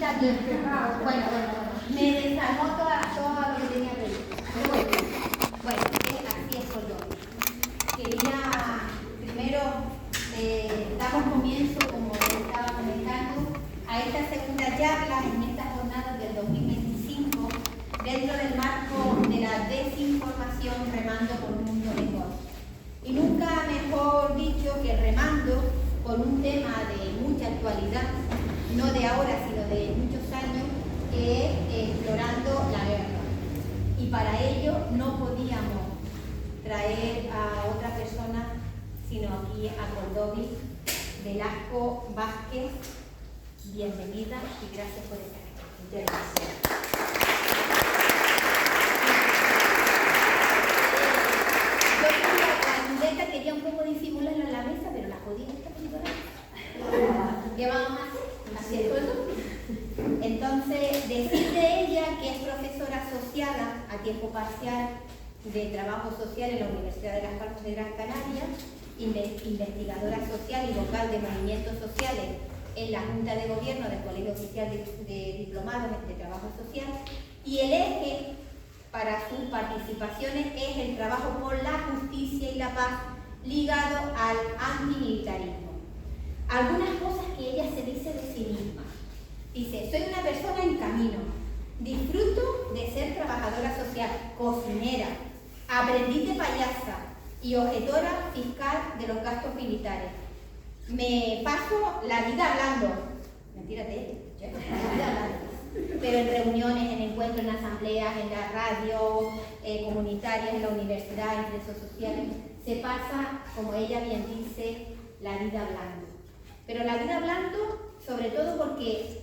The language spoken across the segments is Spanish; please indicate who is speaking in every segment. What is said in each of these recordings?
Speaker 1: está aquí. Bueno, me desarmó todo lo que tenía previsto. Bueno, así es Córdoba. Quería primero damos comienzo, como estaba comentando, a esta segunda charla en esta jornada del 2025 dentro del marco de la desinformación remando por un mundo mejor. Y nunca mejor dicho que remando con un tema de mucha actualidad, no de ahora sino de muchos años, que es explorando la guerra. Y para ello no podíamos traer a otra persona sino aquí a Coldovi Velasco Vázquez. Bienvenida y gracias por estar aquí. Muchas gracias. Quería un poco disimularlo en la mesa, pero la jodí esta pintura. ¿Qué vamos a hacer? Así es todo. Entonces, decir de ella que es profesora asociada a tiempo parcial de trabajo social en la Universidad de Las Palmas de Gran Canaria, investigadora social y vocal de movimientos sociales en la Junta de Gobierno del Colegio Oficial de Diplomados de Trabajo Social, y el eje para sus participaciones es el trabajo por la justicia y la paz ligado al antimilitarismo. Algunas cosas que ella se dice de sí misma. Dice: soy una persona en camino, disfruto de ser trabajadora social, cocinera, aprendiz de payasa y objetora fiscal de los gastos militares. Me paso la vida hablando, mentira de ella, la vida hablando, pero en reuniones, en encuentros, en asambleas, en la radio, comunitarias, en la universidad, en redes sociales, se pasa, como ella bien dice, la vida hablando. Pero la vida hablando, sobre todo porque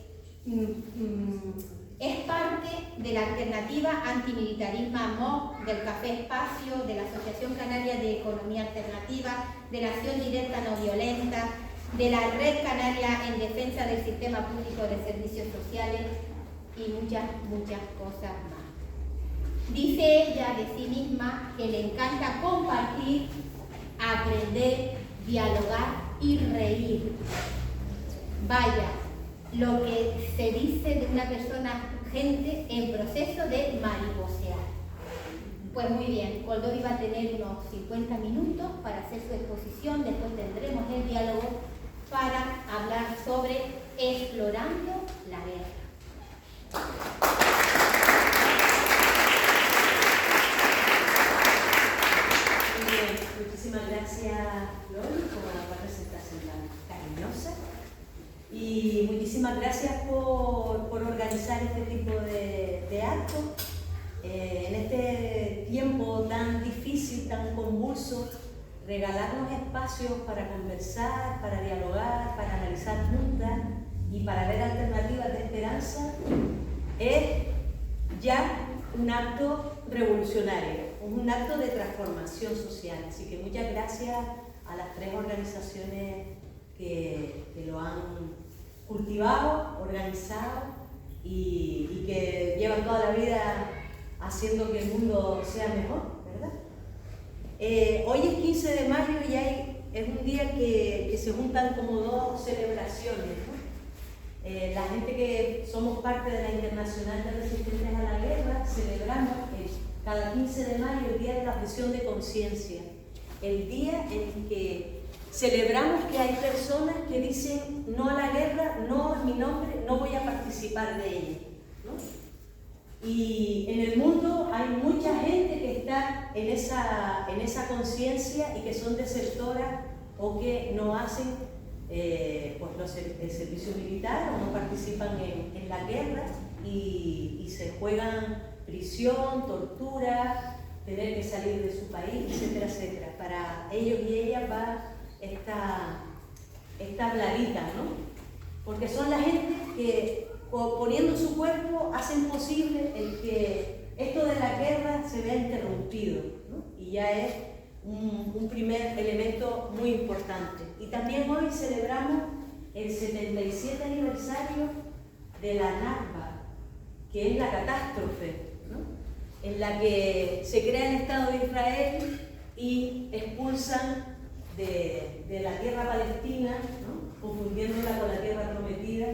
Speaker 1: es parte de la alternativa antimilitarismo MOC, del Café Espacio, de la Asociación Canaria de Economía Alternativa, de la Acción Directa No Violenta, de la Red Canaria en Defensa del Sistema Público de Servicios Sociales y muchas cosas más. Dice ella de sí misma que le encanta compartir, aprender, dialogar y reír. Vaya, lo que se dice de una persona, gente en proceso de mariposear. Pues muy bien, Coldovi va a tener unos 50 minutos para hacer su exposición, después tendremos el diálogo para hablar sobre explorando la guerra.
Speaker 2: Muy bien, muchísimas gracias, Loli, por la presentación tan cariñosa. Y muchísimas gracias por organizar este tipo de actos. En este tiempo tan difícil, tan convulso, regalarnos espacios para conversar, para dialogar, para analizar juntas y para ver alternativas de esperanza es ya un acto revolucionario, un acto de transformación social. Así que muchas gracias a las tres organizaciones que lo han cultivado, organizado y que llevan toda la vida haciendo que el mundo sea mejor, ¿verdad? Hoy es 15 de mayo y es un día que se juntan como dos celebraciones, ¿no? La gente que somos parte de la Internacional de Resistentes a la Guerra celebramos cada 15 de mayo el Día de la Objeción de Conciencia, el día en que celebramos que hay personas que dicen no a la guerra, no en mi nombre, no voy a participar de ella, ¿no? Y en el mundo hay mucha gente que está en esa conciencia y que son desertoras o que no hacen el servicio militar o no participan en la guerra y se juegan prisión, tortura, tener que salir de su país, etcétera, etcétera. Para ellos y ellas va esta bladita, ¿no? Porque son la gente que poniendo su cuerpo hacen posible el que esto de la guerra se vea interrumpido, ¿no? Y ya es un primer elemento muy importante. Y también hoy celebramos el 77 aniversario de la Nakba, que es la catástrofe, ¿no? En la que se crea el Estado de Israel y expulsan de la tierra palestina, ¿no? Confundiéndola con la tierra prometida,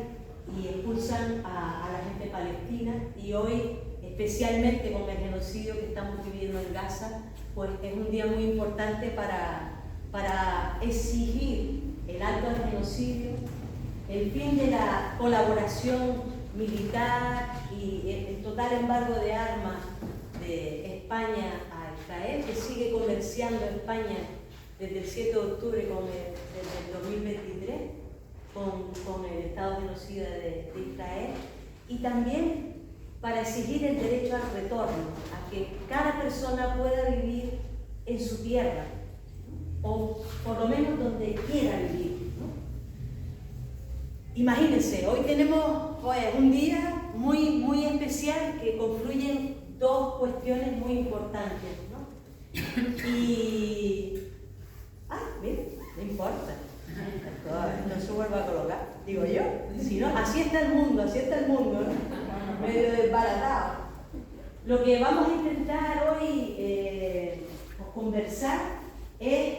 Speaker 2: y expulsan a la gente palestina, y hoy, especialmente con el genocidio que estamos viviendo en Gaza, pues es un día muy importante para exigir el alto al genocidio, el fin de la colaboración militar y el total embargo de armas de España a Israel, que sigue comerciando España desde el 7 de octubre, desde el 2023, con el Estado genocida de Israel, y también para exigir el derecho al retorno, a que cada persona pueda vivir en su tierra, o por lo menos donde quiera vivir, ¿no? Imagínense, hoy tenemos un día muy especial que confluyen dos cuestiones muy importantes, ¿no? Y... miren, no importa, no se vuelva a colocar, digo yo, si no, así está el mundo, ¿no? Medio desbaratado. Lo que vamos a intentar hoy conversar es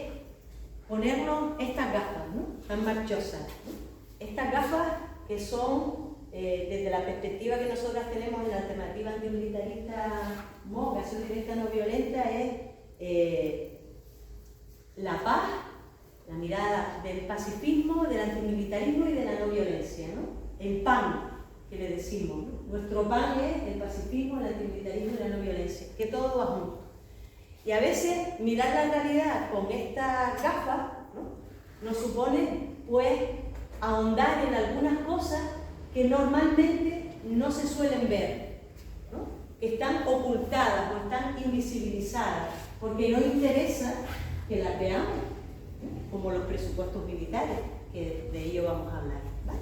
Speaker 2: ponernos estas gafas, ¿no? Tan marchosas, ¿no? Estas gafas que son, desde la perspectiva que nosotras tenemos en la alternativa antimilitarista MOVE, Acción Directa No Violenta, es la paz, la mirada del pacifismo, del antimilitarismo y de la no violencia, ¿no? El PAN, que le decimos, ¿no? Nuestro PAN es el pacifismo, el antimilitarismo y la no violencia, que todo va junto. Y a veces mirar la realidad con estas gafas, ¿no?, nos supone, pues, ahondar en algunas cosas que normalmente no se suelen ver, ¿no?, que están ocultadas o están invisibilizadas, porque no interesa que las veamos, ¿no?, como los presupuestos militares, que de ello vamos a hablar, ¿vale?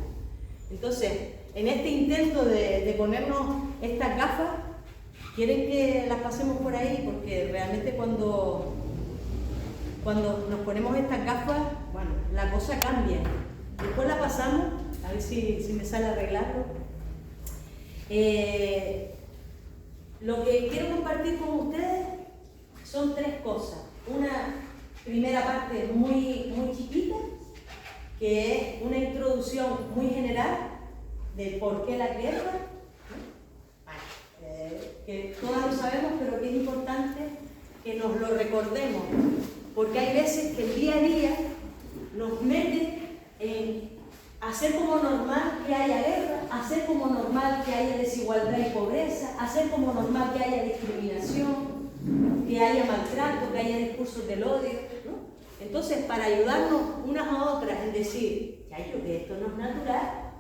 Speaker 2: Entonces, en este intento de ponernos estas gafas, ¿quieren que las pasemos por ahí? Porque realmente cuando nos ponemos estas gafas, bueno, la cosa cambia. Después la pasamos, a ver si me sale arreglarlo. Lo que quiero compartir con ustedes son tres cosas. Una primera parte muy chiquita, que es una introducción muy general del por qué la guerra, que todas lo sabemos, pero que es importante que nos lo recordemos, porque hay veces que el día a día nos mete en hacer como normal que haya guerra, hacer como normal que haya desigualdad y pobreza, hacer como normal que haya discriminación, que haya maltrato, que haya discursos del odio, ¿no? Entonces, para ayudarnos unas a otras en decir que esto no es natural,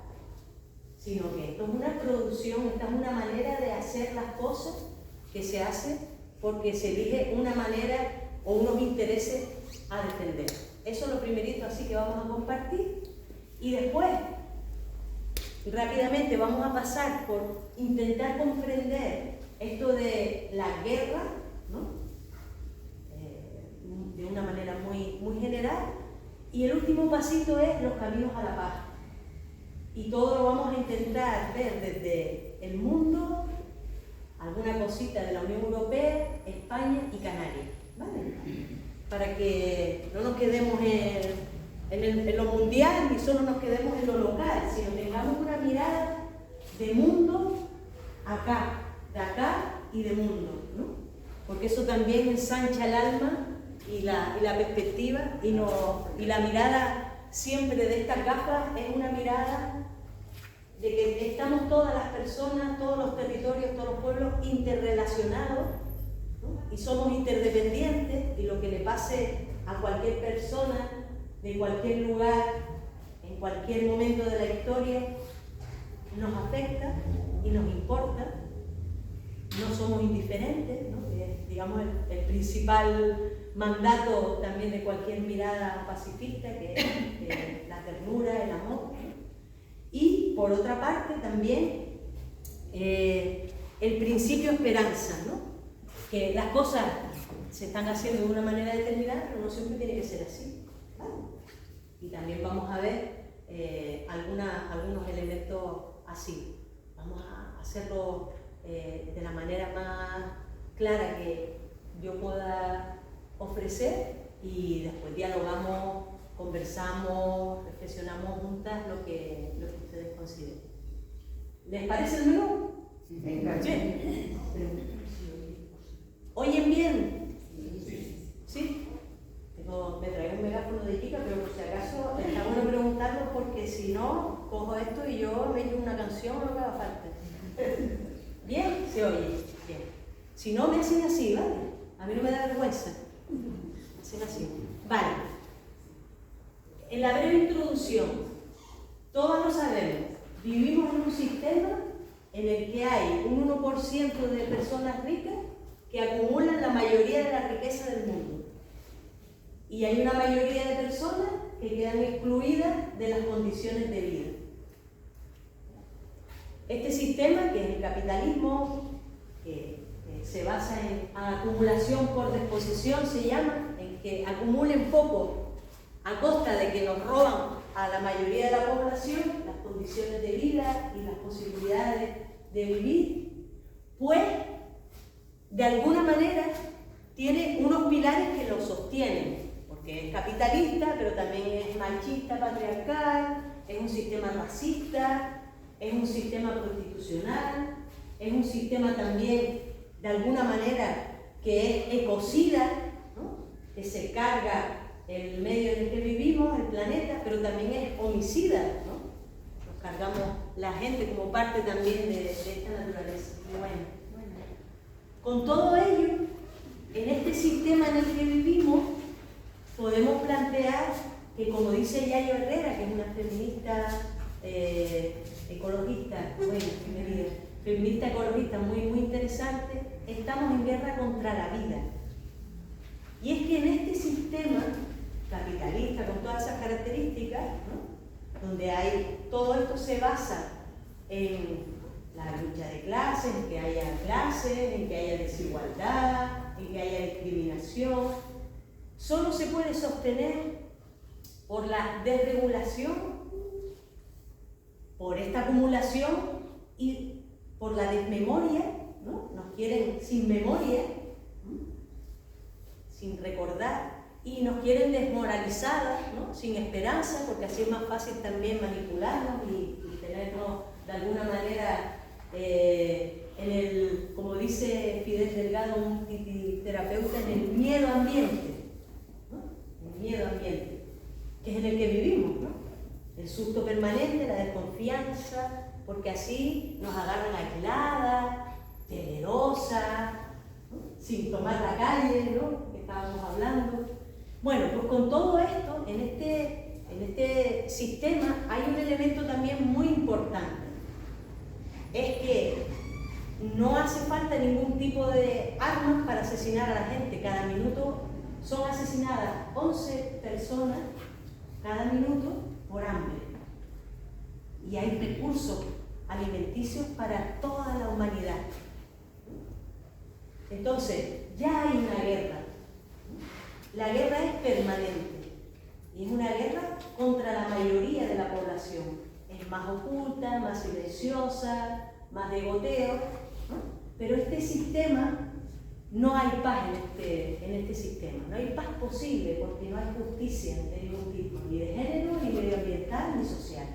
Speaker 2: sino que esto es una producción, esta es una manera de hacer las cosas que se hace porque se elige una manera o unos intereses a defender. Eso es lo primerito, así que vamos a compartir. Y después, rápidamente vamos a pasar por intentar comprender esto de la guerra, ¿no?, de una manera muy general. Y el último pasito es los caminos a la paz. Y todo lo vamos a intentar ver desde el mundo, alguna cosita de la Unión Europea, España y Canarias, ¿vale? Para que no nos quedemos en lo mundial ni solo nos quedemos en lo local, sino tengamos una mirada de mundo acá, de acá y de mundo, ¿no? Porque eso también ensancha el alma y la perspectiva y la mirada siempre de estas gafas es una mirada de que estamos todas las personas, todos los territorios, todos los pueblos interrelacionados, ¿no?, y somos interdependientes, y lo que le pase a cualquier persona de cualquier lugar, en cualquier momento de la historia, nos afecta y nos importa. No somos indiferentes, ¿no?, que es, digamos, el principal mandato también de cualquier mirada pacifista, que es la ternura, el amor, ¿no? Y por otra parte también el principio esperanza, ¿no?, que las cosas se están haciendo de una manera determinada, pero no siempre tiene que ser así, ¿vale? Y también vamos a ver algunos elementos así. Vamos a hacerlo de la manera más clara que yo pueda ofrecer, y después dialogamos, conversamos, reflexionamos juntas lo que ustedes consideren. ¿Les parece el menú?
Speaker 3: Venga.
Speaker 2: Bien. ¿Oyen bien? ¿Sí? Me traigo un megáfono de Kika, pero por si acaso está bueno preguntarlo porque si no, cojo esto y yo me llevo una canción o lo que haga falta. ¿Bien? ¿Se oye? Bien. Si no, me hacen así, ¿vale? A mí no me da vergüenza. Hacen así. Vale. En la breve introducción, todos lo sabemos, vivimos en un sistema en el que hay un 1% de personas ricas que acumulan la mayoría de la riqueza del mundo. Y hay una mayoría de personas que quedan excluidas de las condiciones de vida. Este sistema, que es el capitalismo, que se basa en acumulación por disposición, se llama, en que acumulen poco a costa de que nos roban a la mayoría de la población las condiciones de vida y las posibilidades de vivir, pues de alguna manera tiene unos pilares que lo sostienen, porque es capitalista, pero también es machista, patriarcal, es un sistema racista, es un sistema prostitucional, es un sistema también, de alguna manera, que es ecocida, ¿no? Que se carga el medio en el que vivimos, el planeta, pero también es homicida, ¿no? Nos cargamos la gente como parte también de esta naturaleza. Bueno. Con todo ello, en este sistema en el que vivimos, podemos plantear que, como dice Yayo Herrera, que es una feminista ecologista, bueno, feminista ecologista muy interesante, estamos en guerra contra la vida. Y es que en este sistema capitalista, con todas esas características, ¿no? Donde todo esto se basa en la lucha de clases, en que haya clases, en que haya desigualdad, en que haya discriminación, solo se puede sostener por la desregulación, por esta acumulación y por la desmemoria, ¿no? Nos quieren sin memoria, ¿no? Sin recordar, y nos quieren desmoralizadas, ¿no? Sin esperanza, porque así es más fácil también manipularnos y tenernos de alguna manera como dice Fidel Delgado, un terapeuta, en el miedo ambiente, ¿no? El miedo ambiente, que es en el que vivimos, ¿no? El susto permanente, la desconfianza, porque así nos agarran aisladas, temerosas, ¿no? Sin tomar la calle, ¿no? Que estábamos hablando. Bueno, pues con todo esto, en este sistema hay un elemento también muy importante. Es que no hace falta ningún tipo de armas para asesinar a la gente. Cada minuto son asesinadas 11 personas cada minuto por hambre. Y hay recursos alimenticios para toda la humanidad. Entonces, ya hay una guerra. La guerra es permanente y es una guerra contra la mayoría de la población. Es más oculta, más silenciosa, más de goteo, ¿no? Pero este sistema, no hay paz en este sistema, no hay paz posible porque no hay justicia de ningún tipo, ni de género, ni medioambiental, ni social.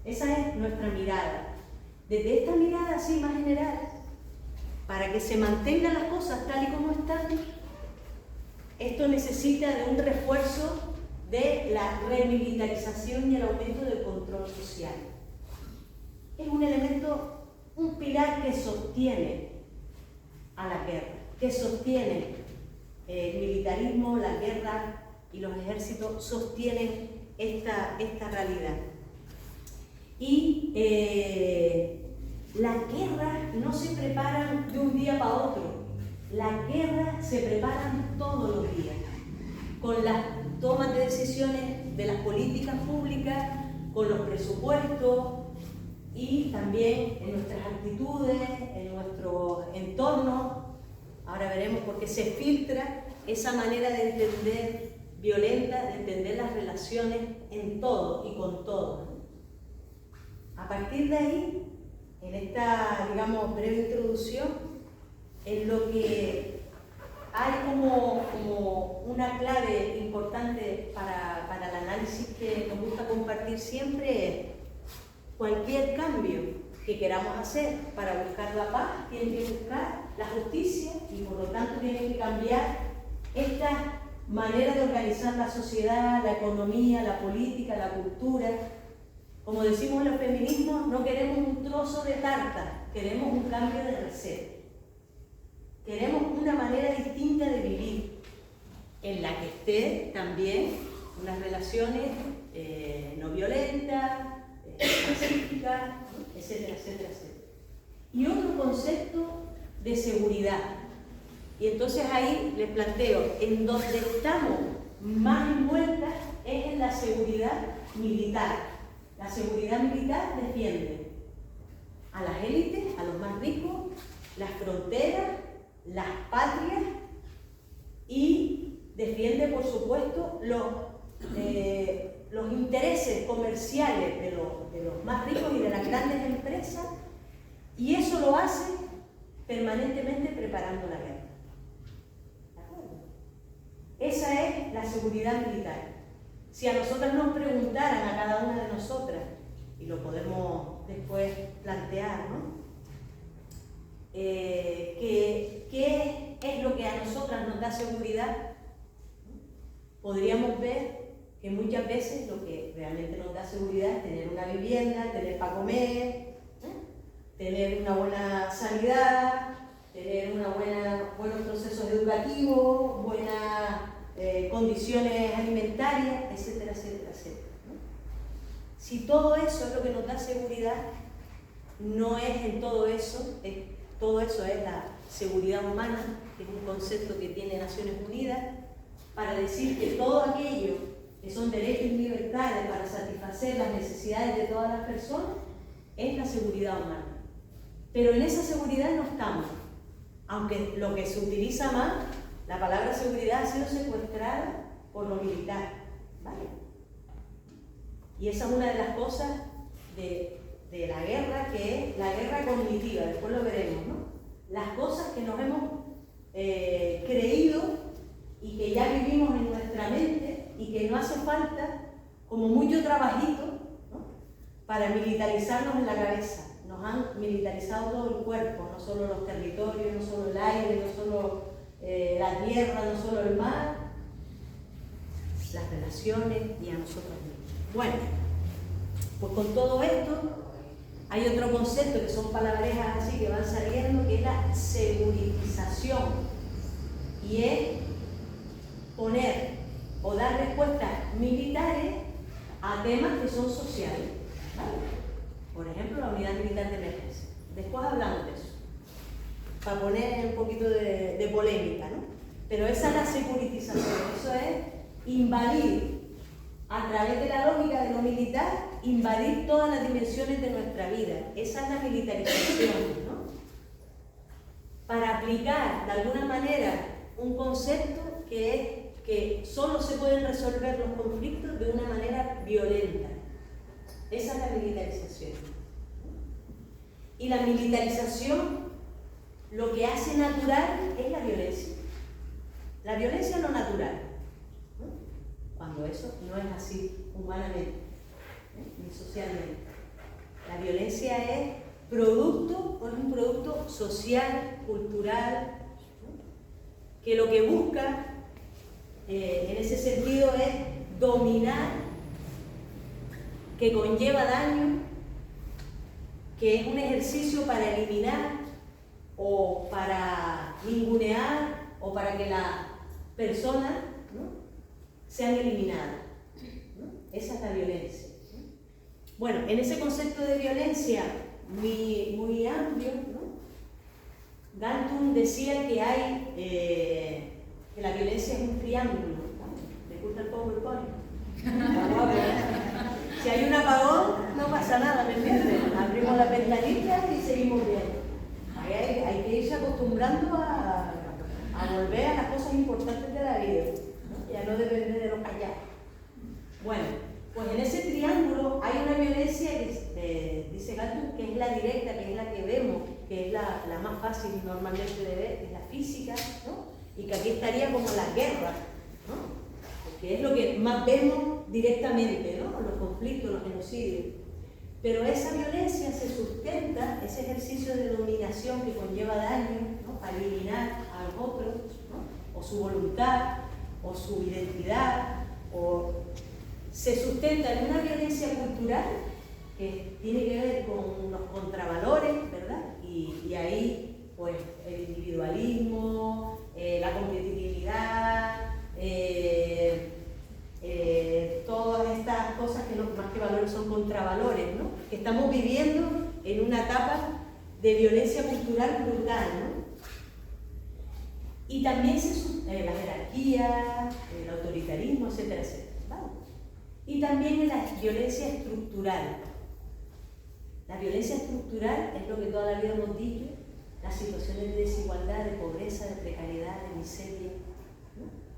Speaker 2: Esa es nuestra mirada. Desde esta mirada así más general, para que se mantengan las cosas tal y como están, esto necesita de un refuerzo de la remilitarización y el aumento del control social. Es un elemento, un pilar que sostiene a la guerra, que sostiene el militarismo, la guerra y los ejércitos sostienen esta realidad. Y las guerras no se preparan de un día para otro. Las guerras se preparan todos los días, con las tomas de decisiones de las políticas públicas, con los presupuestos y también en nuestras actitudes, en nuestro entorno. Ahora veremos por qué se filtra esa manera de entender violenta, de entender las relaciones en todo y con todo. A partir de ahí, en esta, digamos, breve introducción, en lo que hay como una clave importante para el análisis que nos gusta compartir siempre, cualquier cambio que queramos hacer para buscar la paz tiene que buscar la justicia y por lo tanto tiene que cambiar esta manera de organizar la sociedad, la economía, la política, la cultura. Como decimos en los feminismos, no queremos un trozo de tarta, queremos un cambio de receta. Queremos una manera distinta de vivir, en la que esté también unas relaciones no violentas, pacíficas, etcétera, etcétera, etcétera. Y otro concepto de seguridad. Y entonces ahí les planteo, en donde estamos más envueltas es en la seguridad militar. La seguridad militar defiende a las élites, a los más ricos, las fronteras, las patrias y defiende, por supuesto, los intereses comerciales de los más ricos y de las grandes empresas, y eso lo hace permanentemente preparando la guerra. ¿De acuerdo? Esa es la seguridad militar. Si a nosotras nos preguntaran, a cada una de nosotras, y lo podemos después plantear, ¿no? ¿Qué es lo que a nosotras nos da seguridad? Podríamos ver que muchas veces lo que realmente nos da seguridad es tener una vivienda, tener para comer, tener una buena sanidad, tener buenos procesos educativos, buenas condiciones alimentarias, etcétera, etcétera, etcétera, ¿no? Si todo eso es lo que nos da seguridad, no es en todo eso, todo eso es la seguridad humana, que es un concepto que tiene Naciones Unidas, para decir que todo aquello que son derechos y libertades para satisfacer las necesidades de todas las personas es la seguridad humana. Pero en esa seguridad no estamos, aunque lo que se utiliza más, la palabra seguridad ha sido secuestrada por lo militar, ¿vale? Y esa es una de las cosas de la guerra, que es la guerra cognitiva, después lo veremos, ¿no? Las cosas que nos hemos creído y que ya vivimos en nuestra mente y que no hace falta como mucho trabajito, ¿no?, para militarizarnos en la cabeza. Nos han militarizado todo el cuerpo, no solo los territorios, no solo el aire, no solo la tierra, no solo el mar, las relaciones y a nosotros mismos. Bueno, pues con todo esto hay otro concepto que son palabrejas así que van saliendo, que es la seguritización, y es poner o dar respuestas militares a temas que son sociales, ¿vale? Por ejemplo, la unidad militar de emergencia. Después hablamos de eso, para poner un poquito de polémica, ¿no? Pero esa es la seguritización, eso es invadir, a través de la lógica de lo militar, invadir todas las dimensiones de nuestra vida. Esa es la militarización, ¿no? Para aplicar de alguna manera un concepto que es que solo se pueden resolver los conflictos de una manera violenta. Esa es la militarización. Y la militarización lo que hace natural es la violencia. La violencia es lo natural, ¿no?, cuando eso no es así humanamente, ni socialmente. La violencia es un producto social, cultural, ¿no?, que lo que busca en ese sentido es dominar, que conlleva daño, que es un ejercicio para eliminar o para ningunear o para que las personas, ¿no?, sean eliminadas, ¿no? Esa es la violencia, ¿no? Bueno, en ese concepto de violencia muy amplio, ¿no?, Galtung decía que hay que la violencia es un triángulo, ¿no? ¿Les gusta el PowerPoint? Si hay un apagón, no pasa nada, ¿me entiendes? Abrimos la ventanita y seguimos bien. Hay que irse acostumbrando a volver a las cosas importantes de la vida, ¿no? Ya no depende de los callados. Bueno, pues en ese triángulo hay una violencia que dice Galtung que es la directa, que es la que vemos, que es la más fácil normalmente de ver, que es la física, ¿no? Y que aquí estaría como la guerra, ¿no?, porque es lo que más vemos directamente, ¿no?, los conflictos, los genocidios. Pero esa violencia se sustenta, ese ejercicio de dominación que conlleva daño, ¿no? Para eliminar a los otros, ¿no? O su voluntad, o su identidad, o se sustenta en una violencia cultural que tiene que ver con los contravalores, ¿verdad? Y ahí, pues, el individualismo, la competitividad, todas estas cosas que no, más que valores son contravalores, ¿no? Que estamos viviendo en una etapa de violencia cultural brutal, ¿no? Y también la jerarquía, el autoritarismo, etcétera, etcétera, ¿vale? Y también en la violencia estructural. La violencia estructural es lo que toda la vida hemos dicho, las situaciones de desigualdad, de pobreza, de precariedad, de miseria, ¿no?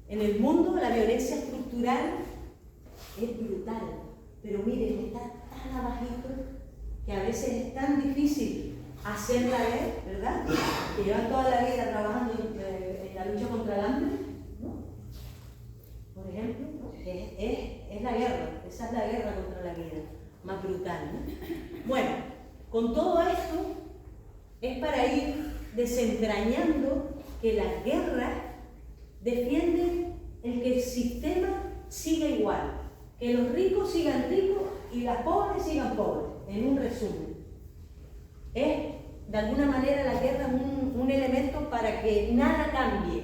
Speaker 2: En el mundo la violencia estructural es brutal, pero miren, está tan abajito que a veces es tan difícil hacerla ver, ¿verdad? Que llevan toda la vida trabajando en la lucha contra el hambre, ¿no? Por ejemplo, ¿no? Es la guerra, esa es la guerra contra la vida, más brutal, ¿no? Bueno, con todo esto es para ir desentrañando que las guerras defienden el que el sistema siga igual, que los ricos sigan ricos y las pobres sigan pobres, en un resumen. Es, de alguna manera, la guerra es un elemento para que nada cambie,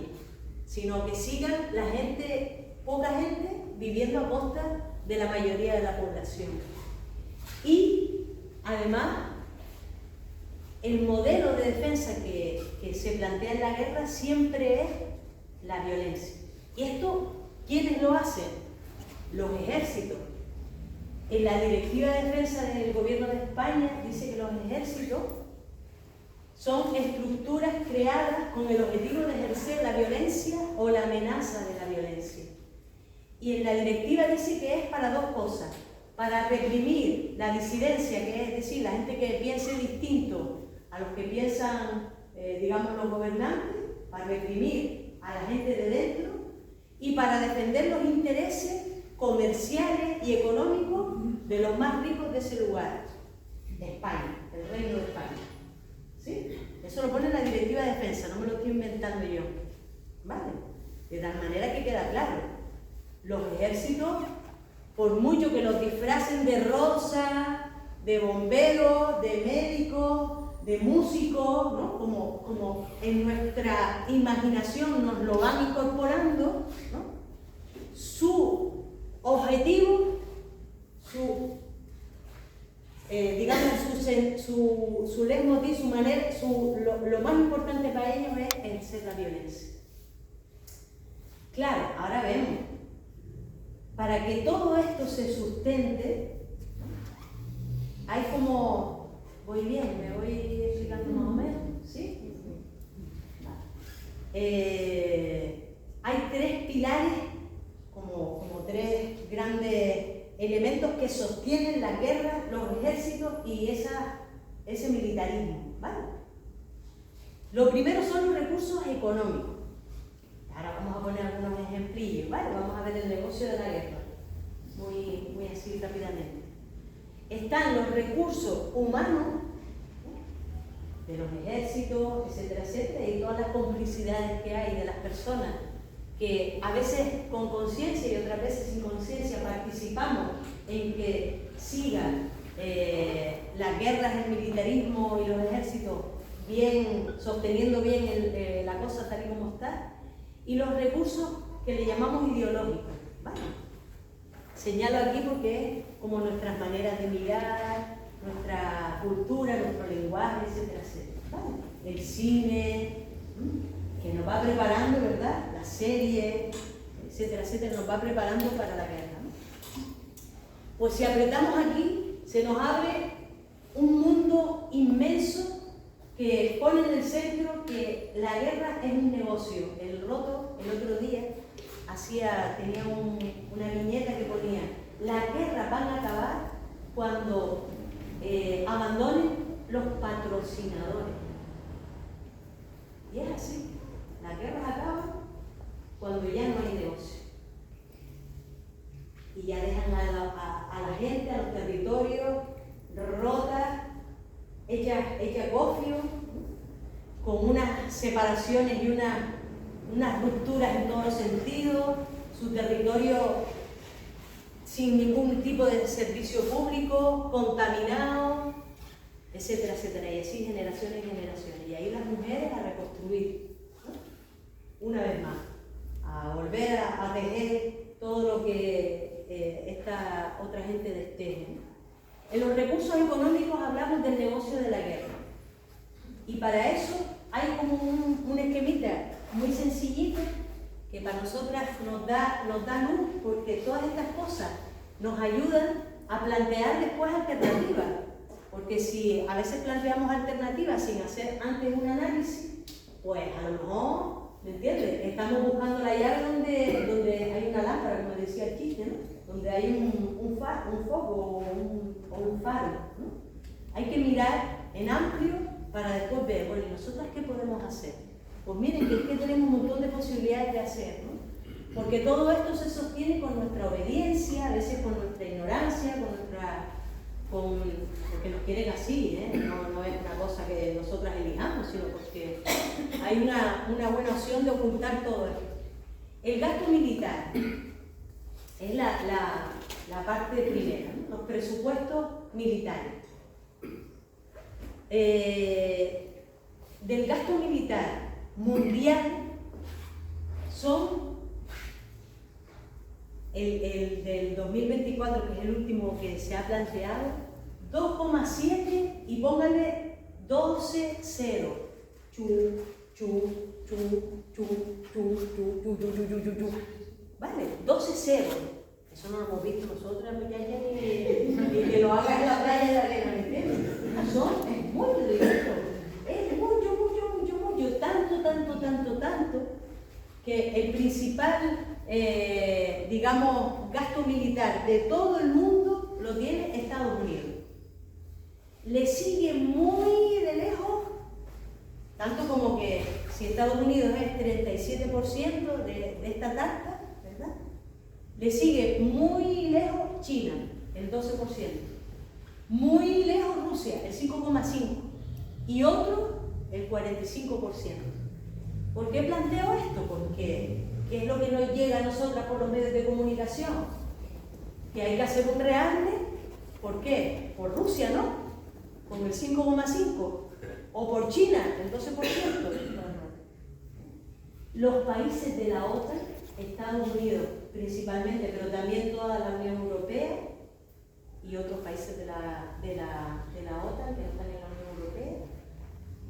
Speaker 2: sino que sigan la gente, poca gente, viviendo a costa de la mayoría de la población. Y, además, el modelo de defensa que se plantea en la guerra siempre es la violencia. ¿Y esto quiénes lo hacen? Los ejércitos. En la Directiva de Defensa del Gobierno de España dice que los ejércitos son estructuras creadas con el objetivo de ejercer la violencia o la amenaza de la violencia. Y en la directiva dice que es para dos cosas: para reprimir la disidencia, que es decir, la gente que piense distinto a los que piensan, digamos, los gobernantes, para reprimir a la gente de dentro, y para defender los intereses comerciales y económicos de los más ricos de ese lugar, de España, del Reino de España. ¿Sí? Eso lo pone en la Directiva de Defensa, no me lo estoy inventando yo. ¿Vale? De tal manera que queda claro, los ejércitos, por mucho que los disfracen de rosa, de bomberos, de médicos, de músicos, ¿no? Como en nuestra imaginación nos lo van incorporando, ¿no? Su objetivo, digamos, su leitmotiv, su manera, lo más importante para ellos es ejercer la violencia. Claro, ahora vemos, para que todo esto se sustente, hay como, voy bien, me voy explicando más o menos, ¿sí? Hay tres pilares, como tres grandes elementos que sostienen la guerra, los ejércitos y ese militarismo, ¿vale? Lo primero son los recursos económicos. Ahora vamos a poner algunos ejemplillos, ¿vale? Vamos a ver el negocio de la guerra, muy así rápidamente. Están los recursos humanos, ¿no? De los ejércitos, etcétera, etcétera, y todas las complicidades que hay de las personas que a veces con conciencia y otras veces sin conciencia participamos en que sigan las guerras, el militarismo y los ejércitos sosteniendo bien la cosa tal y como está, y los recursos que le llamamos ideológicos, ¿vale? Señalo aquí porque es como nuestras maneras de mirar, nuestra cultura, nuestro lenguaje, etcétera, etcétera, ¿vale? El cine, que nos va preparando, ¿verdad? La serie, etcétera, etcétera, nos va preparando para la guerra, ¿no? Pues si apretamos aquí, se nos abre un mundo inmenso que pone en el centro que la guerra es un negocio. El Roto, el otro día, tenía una viñeta que ponía: las guerras van a acabar cuando abandonen los patrocinadores. Y es así. Las guerras acaban cuando ya no hay negocio y ya dejan a la gente, a los territorios, rota, hecha gofio, con unas separaciones y unas rupturas en todos sentidos, su territorio sin ningún tipo de servicio público, contaminado, etcétera, etcétera, y así generaciones y generaciones. Y ahí las mujeres a reconstruir, ¿no? Una vez más, a volver a tejer todo lo que esta otra gente desteje. En los recursos económicos hablamos del negocio de la guerra. Y para eso hay como un esquemita muy sencillito que para nosotras nos da luz, porque todas estas cosas nos ayudan a plantear después alternativas. Porque si a veces planteamos alternativas sin hacer antes un análisis, pues a lo mejor, ¿me entiendes? Estamos buscando la llave donde hay una lámpara, como decía el chiste, ¿no? Donde hay un foco o un faro, ¿no? Hay que mirar en amplio para después ver, bueno, ¿y nosotras qué podemos hacer? Pues miren, que es que tenemos un montón de posibilidades de hacer, ¿no? Porque todo esto se sostiene con nuestra obediencia, a veces con nuestra ignorancia, porque nos quieren así, ¿eh? No es una cosa que nosotras elijamos, sino porque hay una buena opción de ocultar todo esto. El gasto militar es la parte primera, ¿no? Los presupuestos militares. Del gasto militar mundial son el del 2024, que es el último que se ha planteado, 2,7 y póngale 12 0. Vale, 12 0. Eso no lo hemos visto nosotras, muchachas, ni que lo hagas en la playa de arena, ¿me entiendes? Es muy ridículo. Es mucho, tanto, que el principal, digamos, gasto militar de todo el mundo lo tiene Estados Unidos. Le sigue muy de lejos, tanto como que si Estados Unidos es 37% de esta tarta, ¿verdad? Le sigue muy lejos China, el 12%. Muy lejos Rusia, el 5,5%. Y otro, el 45%. ¿Por qué planteo esto? Porque ¿qué es lo que nos llega a nosotras por los medios de comunicación? Que hay que hacer un rearme. ¿Por qué? Por Rusia, ¿no? Con el 5,5%. O por China, el 12%. Los países de la OTAN, Estados Unidos principalmente, pero también toda la Unión Europea y otros países de la OTAN que no están en la Unión Europea,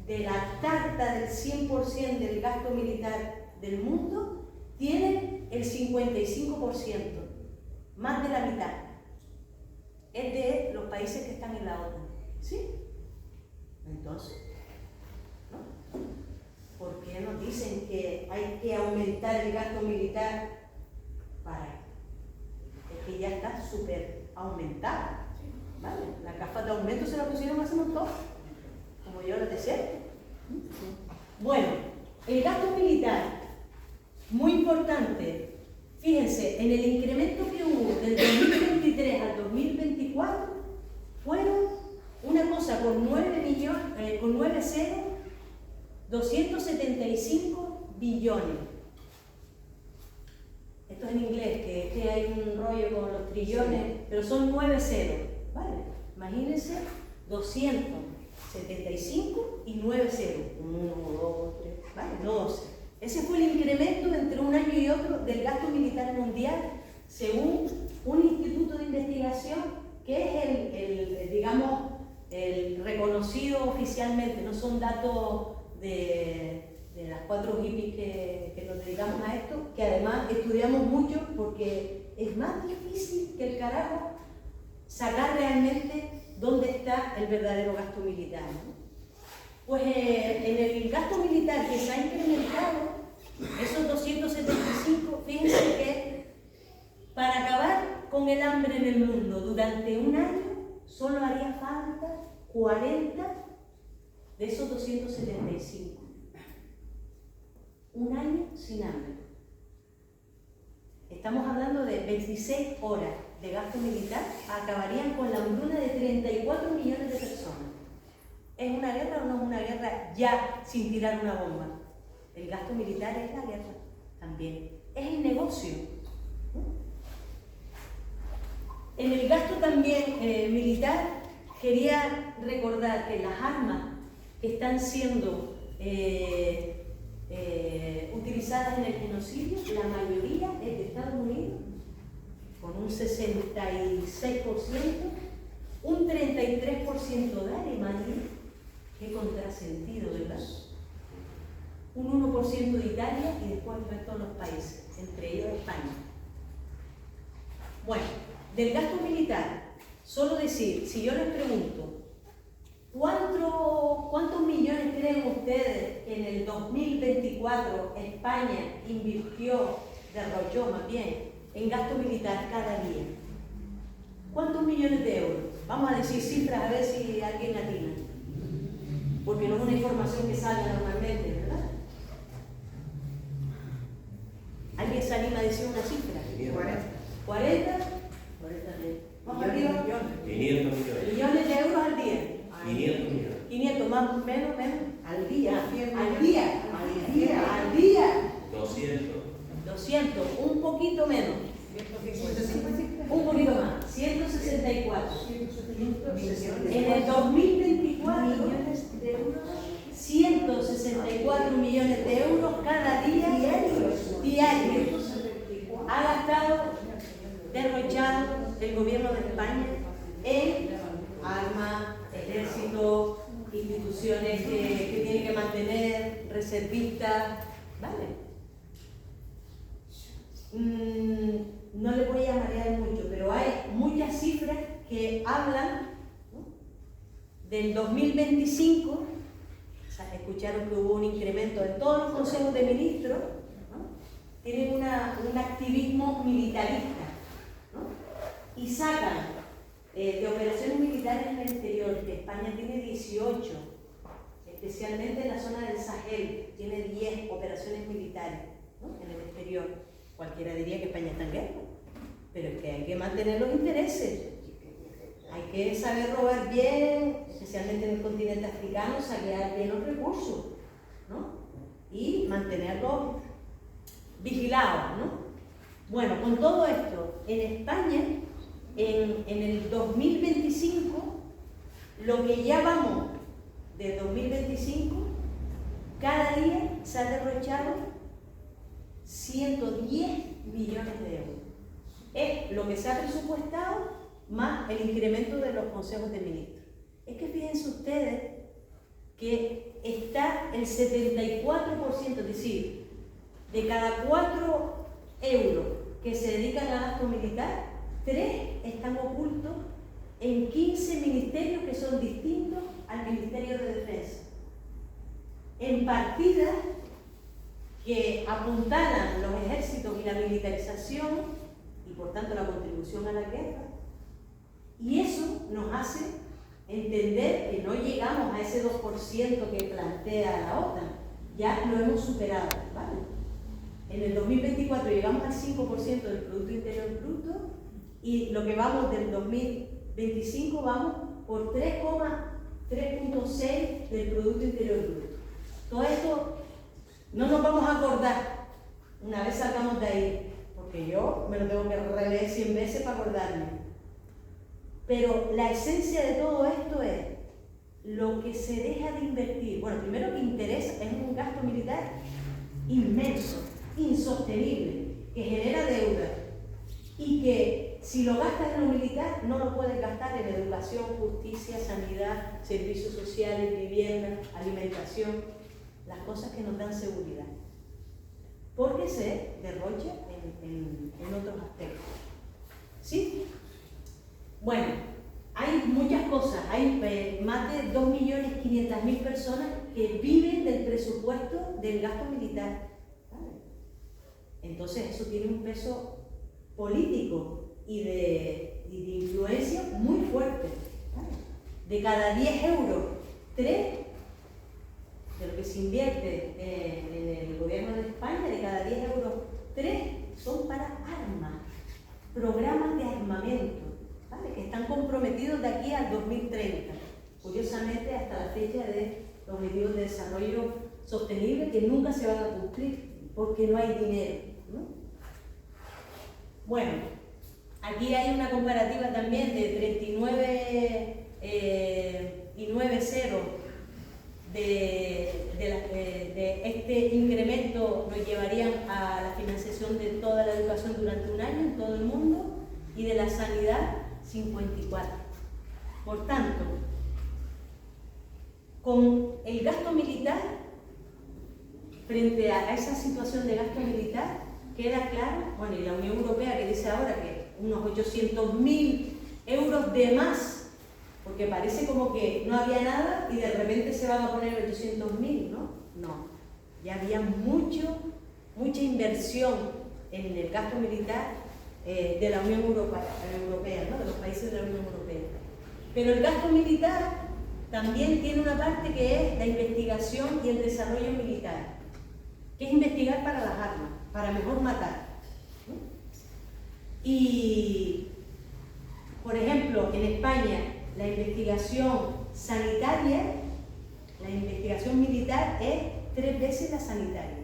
Speaker 2: de la tarta del 100% del gasto militar del mundo, tienen el 55%, más de la mitad. Es de los países que están en la OTAN. ¿Sí? Entonces, ¿no? ¿Por qué nos dicen que hay que aumentar el gasto militar? Es que ya está súper aumentada, ¿vale? La caja de aumento se la pusieron hace un montón, como yo les decía. Bueno, el gasto militar, muy importante. Fíjense, en el incremento que hubo del 2023 al 2024, fueron una cosa con 9 ceros, 275 billones. Esto es en inglés, que hay un rollo con los trillones, pero son 9 ceros, ¿vale? Imagínense, 275 y 9 ceros. 1, 2, 3, ¿vale? 12. Ese fue el incremento entre un año y otro del gasto militar mundial, según un instituto de investigación que es el reconocido oficialmente. No son datos de las 4 hippies que nos dedicamos a esto, que además estudiamos mucho porque es más difícil que el carajo sacar realmente dónde está el verdadero gasto militar, ¿no? Pues en el gasto militar que se ha incrementado, esos 275, fíjense que para acabar con el hambre en el mundo durante un año, solo haría falta 40 de esos 275. Un año sin hambre. Estamos hablando de 26 horas de gasto militar acabarían con la hambruna de 34 millones de personas. ¿Es una guerra o no es una guerra ya sin tirar una bomba? El gasto militar es la guerra también. Es el negocio. En el gasto también militar, quería recordar que las armas que están siendo utilizadas en el genocidio, la mayoría es de Estados Unidos, con un 66%, un 33% de Alemania, qué contrasentido, ¿verdad? Un 1% de Italia y después el resto de los países, entre ellos España. Bueno, del gasto militar, solo decir, si yo les pregunto, ¿cuántos millones creen ustedes que en el 2024 España derrochó más bien, en gasto militar cada día? ¿Cuántos millones de euros? Vamos a decir cifras a ver si alguien atina. Porque no es una información que salga normalmente, ¿verdad? ¿Alguien se anima a decir una cifra? 40. Vamos arriba.
Speaker 3: 500 millones.
Speaker 2: Millones de euros al día.
Speaker 3: 500 millones.
Speaker 2: 500, más, menos.
Speaker 4: Al día.
Speaker 3: 200.
Speaker 2: Un poquito menos. Un poquito más. 164. En el 2024, 164 millones de euros cada día diarios ha gastado, derrochado el gobierno de España en armas, ejército, instituciones que tienen que mantener, reservistas, ¿vale? No le voy a marear mucho, pero hay muchas cifras que hablan, ¿no?, del 2025. O sea, escucharon que hubo un incremento en todos los consejos de ministros, ¿no? Tienen un activismo militarista, ¿no? Y sacan de operaciones militares en el exterior, que España tiene 18, especialmente en la zona del Sahel, tiene 10 operaciones militares, ¿no?, en el exterior. Cualquiera diría que España está en guerra, pero es que hay que mantener los intereses. Hay que saber robar bien, especialmente en el continente africano, saquear bien los recursos, ¿no? Y mantenerlos vigilados, ¿no? Bueno, con todo esto, en España, en el 2025, lo que ya vamos de 2025, cada día se ha derrochado 110 millones de euros. Es lo que se ha presupuestado más el incremento de los consejos de ministros. Es que fíjense ustedes que está el 74%, es decir, de cada 4 euros que se dedican a gasto militar, 3 están ocultos en 15 ministerios que son distintos al Ministerio de Defensa. En partidas que apuntalan los ejércitos y la militarización y por tanto la contribución a la guerra. Y eso nos hace entender que no llegamos a ese 2% que plantea la OTAN, ya lo hemos superado, ¿vale? En el 2024 llegamos al 5% del Producto Interior Bruto y lo que vamos del 2025 vamos por 3,6 del Producto Interior Bruto. Todo esto no nos vamos a acordar una vez salgamos de ahí, porque yo me lo tengo que releer 100 veces para acordarme. Pero la esencia de todo esto es lo que se deja de invertir. Bueno, primero que interesa, es un gasto militar inmenso, insostenible, que genera deuda y que si lo gastas en lo militar no lo puedes gastar en educación, justicia, sanidad, servicios sociales, vivienda, alimentación, las cosas que nos dan seguridad, porque se derrocha en otros aspectos. ¿Sí? Bueno, hay muchas cosas, hay más de 2.500.000 personas que viven del presupuesto del gasto militar, ¿vale? Entonces eso tiene un peso político y de influencia muy fuerte, ¿vale? De cada 10 euros, 3 de lo que se invierte en el gobierno de España, de cada 10 euros, 3 son para armas. programas de armamento, ¿vale?, que están comprometidos de aquí al 2030. Curiosamente, hasta la fecha de los Objetivos de Desarrollo Sostenible, que nunca se van a cumplir porque no hay dinero, ¿no? Bueno, aquí hay una comparativa también de 39 y 9 ceros de este incremento nos llevarían a la financiación de toda la educación durante un año en todo el mundo, y de la sanidad 54. Por tanto, con el gasto militar, frente a esa situación de gasto militar, queda claro, bueno, y la Unión Europea que dice ahora que unos 800.000 euros de más, porque parece como que no había nada y de repente se van a poner 800.000, ¿no? No, ya había mucha inversión en el gasto militar de la Unión Europea, ¿no?, de los países de la Unión Europea. Pero el gasto militar también tiene una parte que es la investigación y el desarrollo militar, que es investigar para las armas, para mejor matar, ¿no? Y, por ejemplo, en España, la investigación sanitaria, la investigación militar es 3 veces la sanitaria.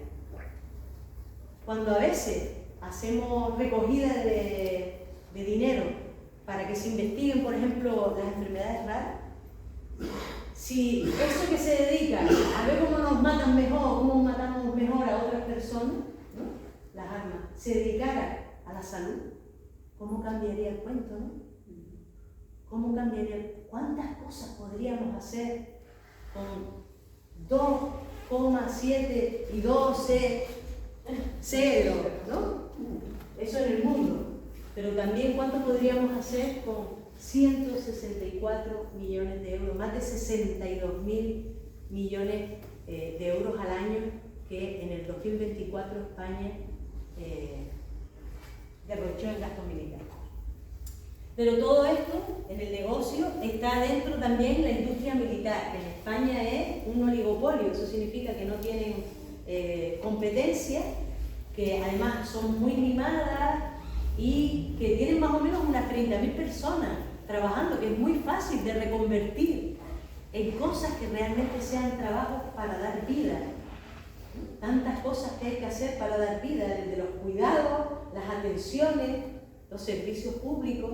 Speaker 2: Cuando a veces hacemos recogida de dinero para que se investiguen, por ejemplo, las enfermedades raras, si eso que se dedica a ver cómo nos matan mejor, cómo matamos mejor a otras personas, ¿no?, las armas, se dedicara a la salud, ¿cómo cambiaría el cuento, no? ¿Cómo cambiaría? ¿Cuántas cosas podríamos hacer con 2,7 y 12 ceros, ¿no? Eso en el mundo. Pero también cuánto podríamos hacer con 164 millones de euros, más de 62.000 millones de euros al año que en el 2024 España derrochó en gasto militar. Pero todo esto, en el negocio, está dentro también la industria militar, que en España es un oligopolio. Eso significa que no tienen competencia, que además son muy mimadas y que tienen más o menos unas 30.000 personas trabajando, que es muy fácil de reconvertir en cosas que realmente sean trabajos para dar vida. Tantas cosas que hay que hacer para dar vida, desde los cuidados, las atenciones, los servicios públicos,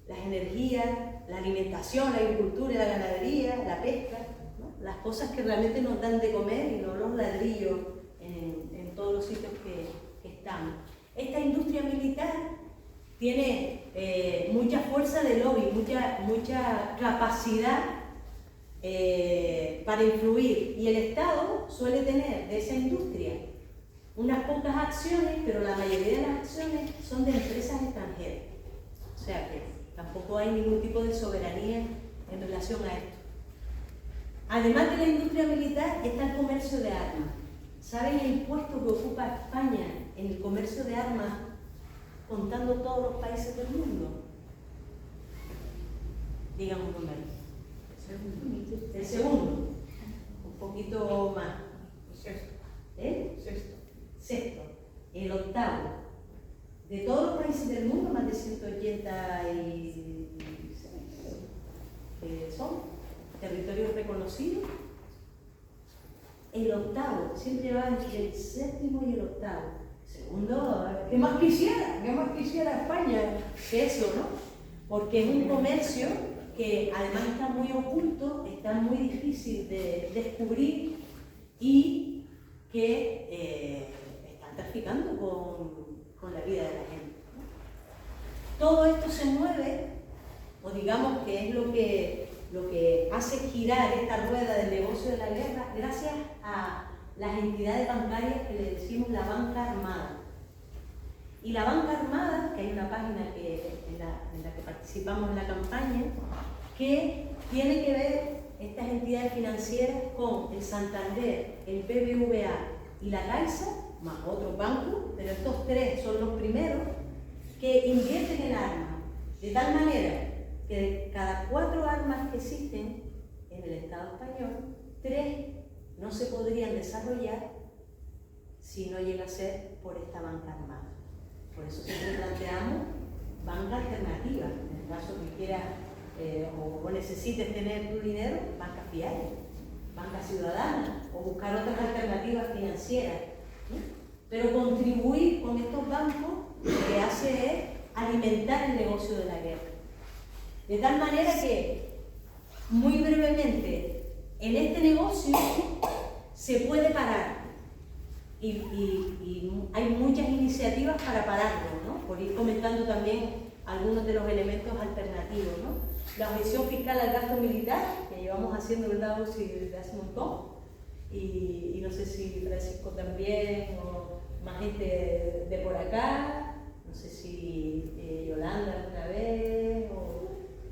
Speaker 2: las energías, la alimentación, la agricultura y la ganadería, la pesca, ¿no?, las cosas que realmente nos dan de comer y no los ladrillos en todos los sitios que estamos. Esta industria militar tiene mucha fuerza de lobby, mucha capacidad para influir, y el Estado suele tener de esa industria unas pocas acciones, pero la mayoría de las acciones son de empresas extranjeras. O sea que tampoco hay ningún tipo de soberanía en relación a esto. Además de la industria militar está el comercio de armas. ¿Saben el puesto que ocupa España en el comercio de armas, contando todos los países del mundo? Díganme un número. El segundo. Un poquito más. Sexto. El octavo. De todos los países del mundo, más de 186 son territorios reconocidos. El octavo, siempre va entre el séptimo y el octavo. Segundo, ¿qué más quisiera España que eso, no? Porque es un comercio que además está muy oculto, está muy difícil de descubrir y que están traficando con la vida de la gente, ¿no? Todo esto se mueve, o digamos que es lo que hace girar esta rueda del negocio de la guerra, gracias a las entidades bancarias que le decimos la banca armada. Y la banca armada, que hay una página en la que participamos en la campaña, que tiene que ver estas entidades financieras con el Santander, el BBVA y la Caixa, más otros bancos, pero estos 3 son los primeros que invierten en armas, de tal manera que de cada 4 armas que existen en el Estado español, 3 no se podrían desarrollar si no llega a ser por esta banca armada. Por eso siempre planteamos banca alternativa. En el caso que quieras o necesites tener tu dinero, banca fiable, banca ciudadana o buscar otras alternativas financieras. Pero contribuir con estos bancos lo que hace es alimentar el negocio de la guerra. De tal manera que, muy brevemente, en este negocio se puede parar y hay muchas iniciativas para pararlo, ¿no? Por ir comentando también algunos de los elementos alternativos, ¿no? La objeción fiscal al gasto militar, que llevamos haciendo, ¿verdad, Ursi, desde hace un montón? Y no sé si Francisco también, o más gente de por acá, no sé si Yolanda otra vez,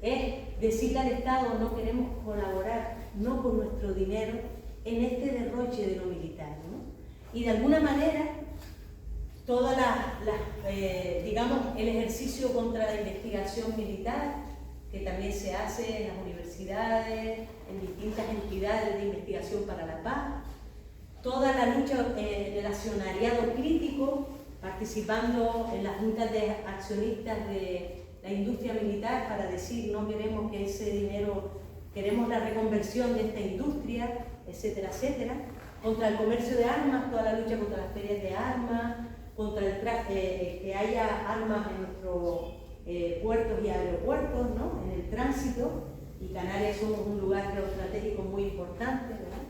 Speaker 2: es decirle al Estado: no queremos colaborar, no con nuestro dinero, en este derroche de lo militar, ¿no? Y de alguna manera, toda digamos, el ejercicio contra la investigación militar, que también se hace en las universidades, en distintas entidades de investigación para la paz, toda la lucha del accionariado crítico, participando en las juntas de accionistas de la industria militar para decir: no queremos que ese dinero, queremos la reconversión de esta industria, etcétera, etcétera. Contra el comercio de armas, toda la lucha contra las ferias de armas, contra el que haya armas en nuestros puertos y aeropuertos, ¿no? En el tránsito, y Canarias somos un lugar geoestratégico muy importante, ¿verdad?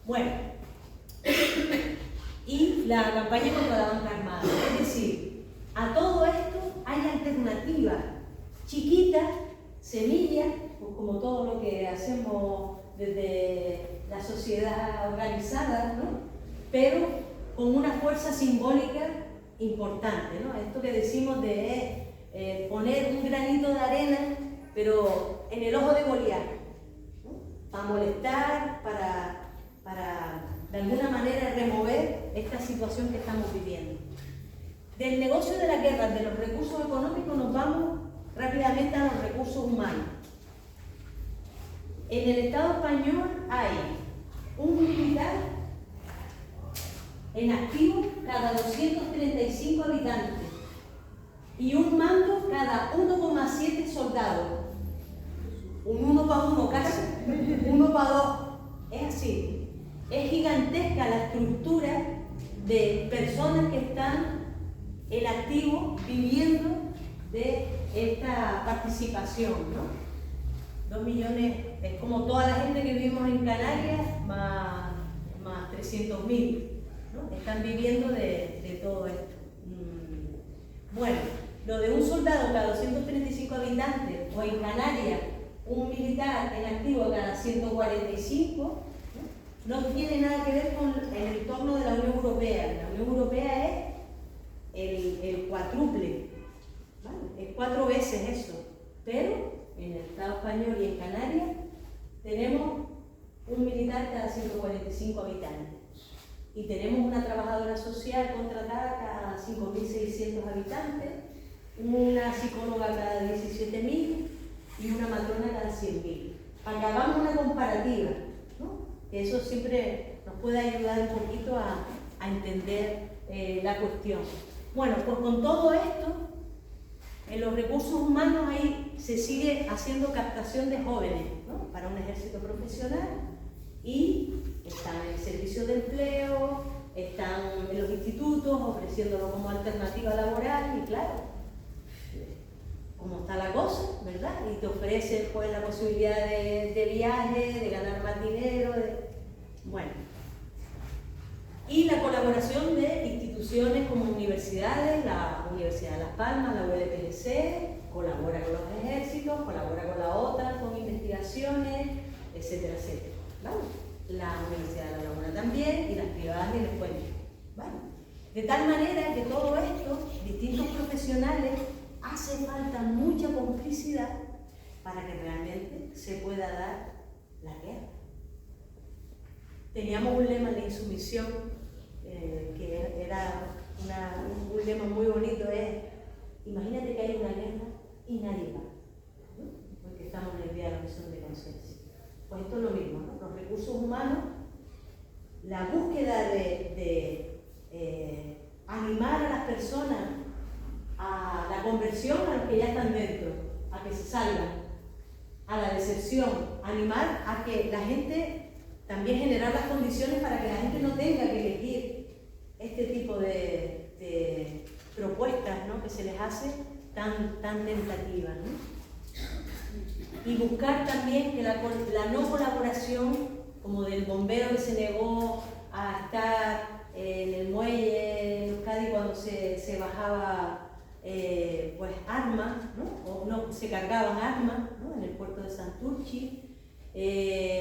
Speaker 2: Bueno, y la campaña contra la banca armada. Es decir, a todo esto hay alternativas chiquitas, semillas, pues como todo lo que hacemos desde la sociedad organizada, ¿no? Pero con una fuerza simbólica importante, ¿no? Esto que decimos de poner un granito de arena, pero en el ojo de Goliat, ¿no? Para molestar, para de alguna manera remover esta situación que estamos viviendo. Del negocio de la guerra, de los recursos económicos, nos vamos rápidamente a los recursos humanos. En el Estado español hay un militar en activo cada 235 habitantes y un mando cada 1,7 soldados. Un 1 para 1 casi, 1 para 2. Es así. Es gigantesca la estructura de personas que están en activo viviendo de esta participación, ¿no? 2 millones, es como toda la gente que vivimos en Canarias, más 300.000, ¿no? Están viviendo de todo esto. Bueno, lo de un soldado cada 235 habitantes, o en Canarias, un militar en activo cada 145, no tiene nada que ver con el entorno de la Unión Europea. La Unión Europea es el cuádruple, ¿vale? Es 4 veces eso. Pero en el Estado español y en Canarias tenemos un militar cada 145 habitantes. Y tenemos una trabajadora social contratada cada 5.600 habitantes, una psicóloga cada 17.000 y una matrona cada 100.000. Para que hagamos una comparativa, ¿no? Que eso siempre nos puede ayudar un poquito a entender la cuestión. Bueno, pues con todo esto, en los recursos humanos ahí se sigue haciendo captación de jóvenes, ¿no? Para un ejército profesional, y están en el servicio de empleo, están en los institutos ofreciéndolo como alternativa laboral, y claro, como está la cosa, ¿verdad? Y te ofrece pues la posibilidad de viaje, de ganar más dinero, bueno. Y la colaboración de instituciones como universidades, la Universidad de Las Palmas, la ULPLC, colabora con los ejércitos, colabora con la OTAN, con investigaciones, etcétera, etcétera, ¿vale? La Universidad de La Laguna también, y las privadas y les cuento, ¿vale? De tal manera que todo esto, distintos profesionales, hace falta mucha complicidad para que realmente se pueda dar la guerra. Teníamos un lema en la insumisión, que era un lema muy bonito, es: imagínate que hay una guerra y nadie va, ¿no? Porque estamos en el Día de la Objeción de Conciencia. Pues esto es lo mismo, ¿no? Los recursos humanos, la búsqueda de animar a las personas a la conversión a los que ya están dentro, a que se salgan, a la decepción, animar a que la gente, también generar las condiciones para que la gente no tenga que elegir este tipo de propuestas, ¿no?, que se les hace tan tentativas, ¿no? Y buscar también que la no colaboración, como del bombero que se negó a estar en el muelle en Euskadi cuando se bajaba pues armas, ¿no?, o no se cargaban armas, ¿no?, en el puerto de Santurchi,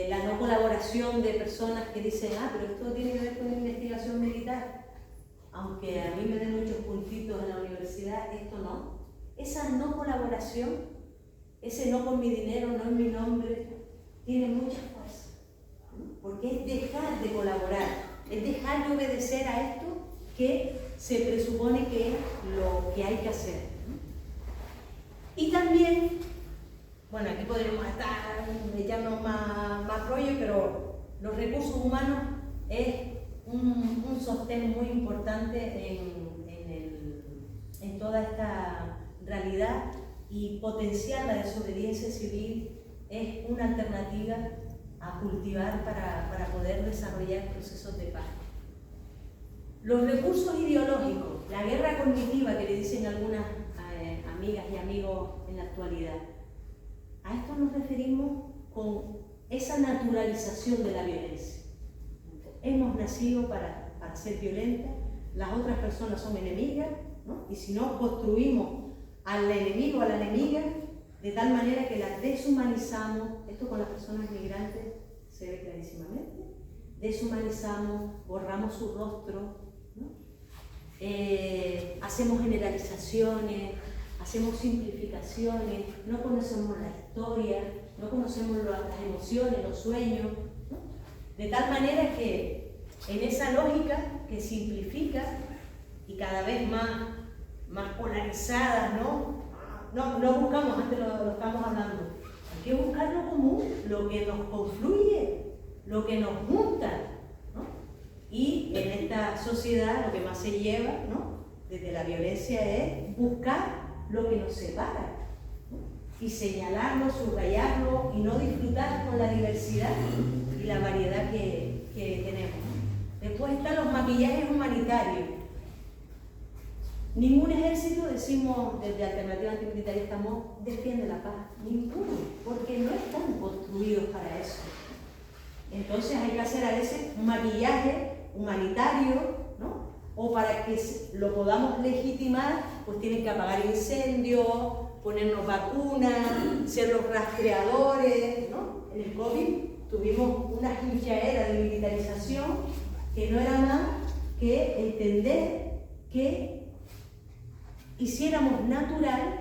Speaker 2: la no colaboración de personas que dicen, pero esto tiene que ver con investigación militar, aunque a mí me den muchos puntitos en la universidad, esto no. Esa no colaboración, ese no con mi dinero, no en mi nombre, tiene mucha fuerza, ¿no?, porque es dejar de colaborar, es dejar de obedecer a esto que se presupone que es lo que hay que hacer, ¿no? Y también, bueno, aquí podríamos estar echando más rollo, pero los recursos humanos es un sostén muy importante en toda esta realidad, y potenciar la desobediencia civil es una alternativa a cultivar para poder desarrollar procesos de paz. Los recursos ideológicos, la guerra cognitiva que le dicen algunas amigas y amigos en la actualidad, a esto nos referimos con esa naturalización de la violencia. Hemos nacido para ser violentas, las otras personas son enemigas, ¿no?, y si no, construimos al enemigo, a la enemiga, de tal manera que las deshumanizamos. Esto con las personas migrantes se ve clarísimamente. Deshumanizamos, borramos su rostro, ¿no? Hacemos generalizaciones, hacemos simplificaciones, no conocemos la historia, no conocemos las emociones, los sueños, ¿no?, de tal manera que en esa lógica que simplifica y cada vez más polarizadas, ¿no? No buscamos, antes lo estamos hablando, hay que buscar lo común, lo que nos confluye, lo que nos junta, ¿no? Y en esta sociedad lo que más se lleva, ¿no?, desde la violencia es buscar lo que nos separa, ¿no?, y señalarlo, subrayarlo y no disfrutar con la diversidad y la variedad que tenemos, ¿no? Después están los maquillajes humanitarios. Ningún ejército, decimos desde Alternativa Antimilitar, defiende la paz. Ninguno, porque no están construidos para eso. Entonces hay que hacer a veces un maquillaje humanitario, ¿no?, o para que lo podamos legitimar, pues tienen que apagar incendios, ponernos vacunas, ser los rastreadores, ¿no? En el COVID tuvimos una hinchaera de militarización que no era más que entender que hiciéramos natural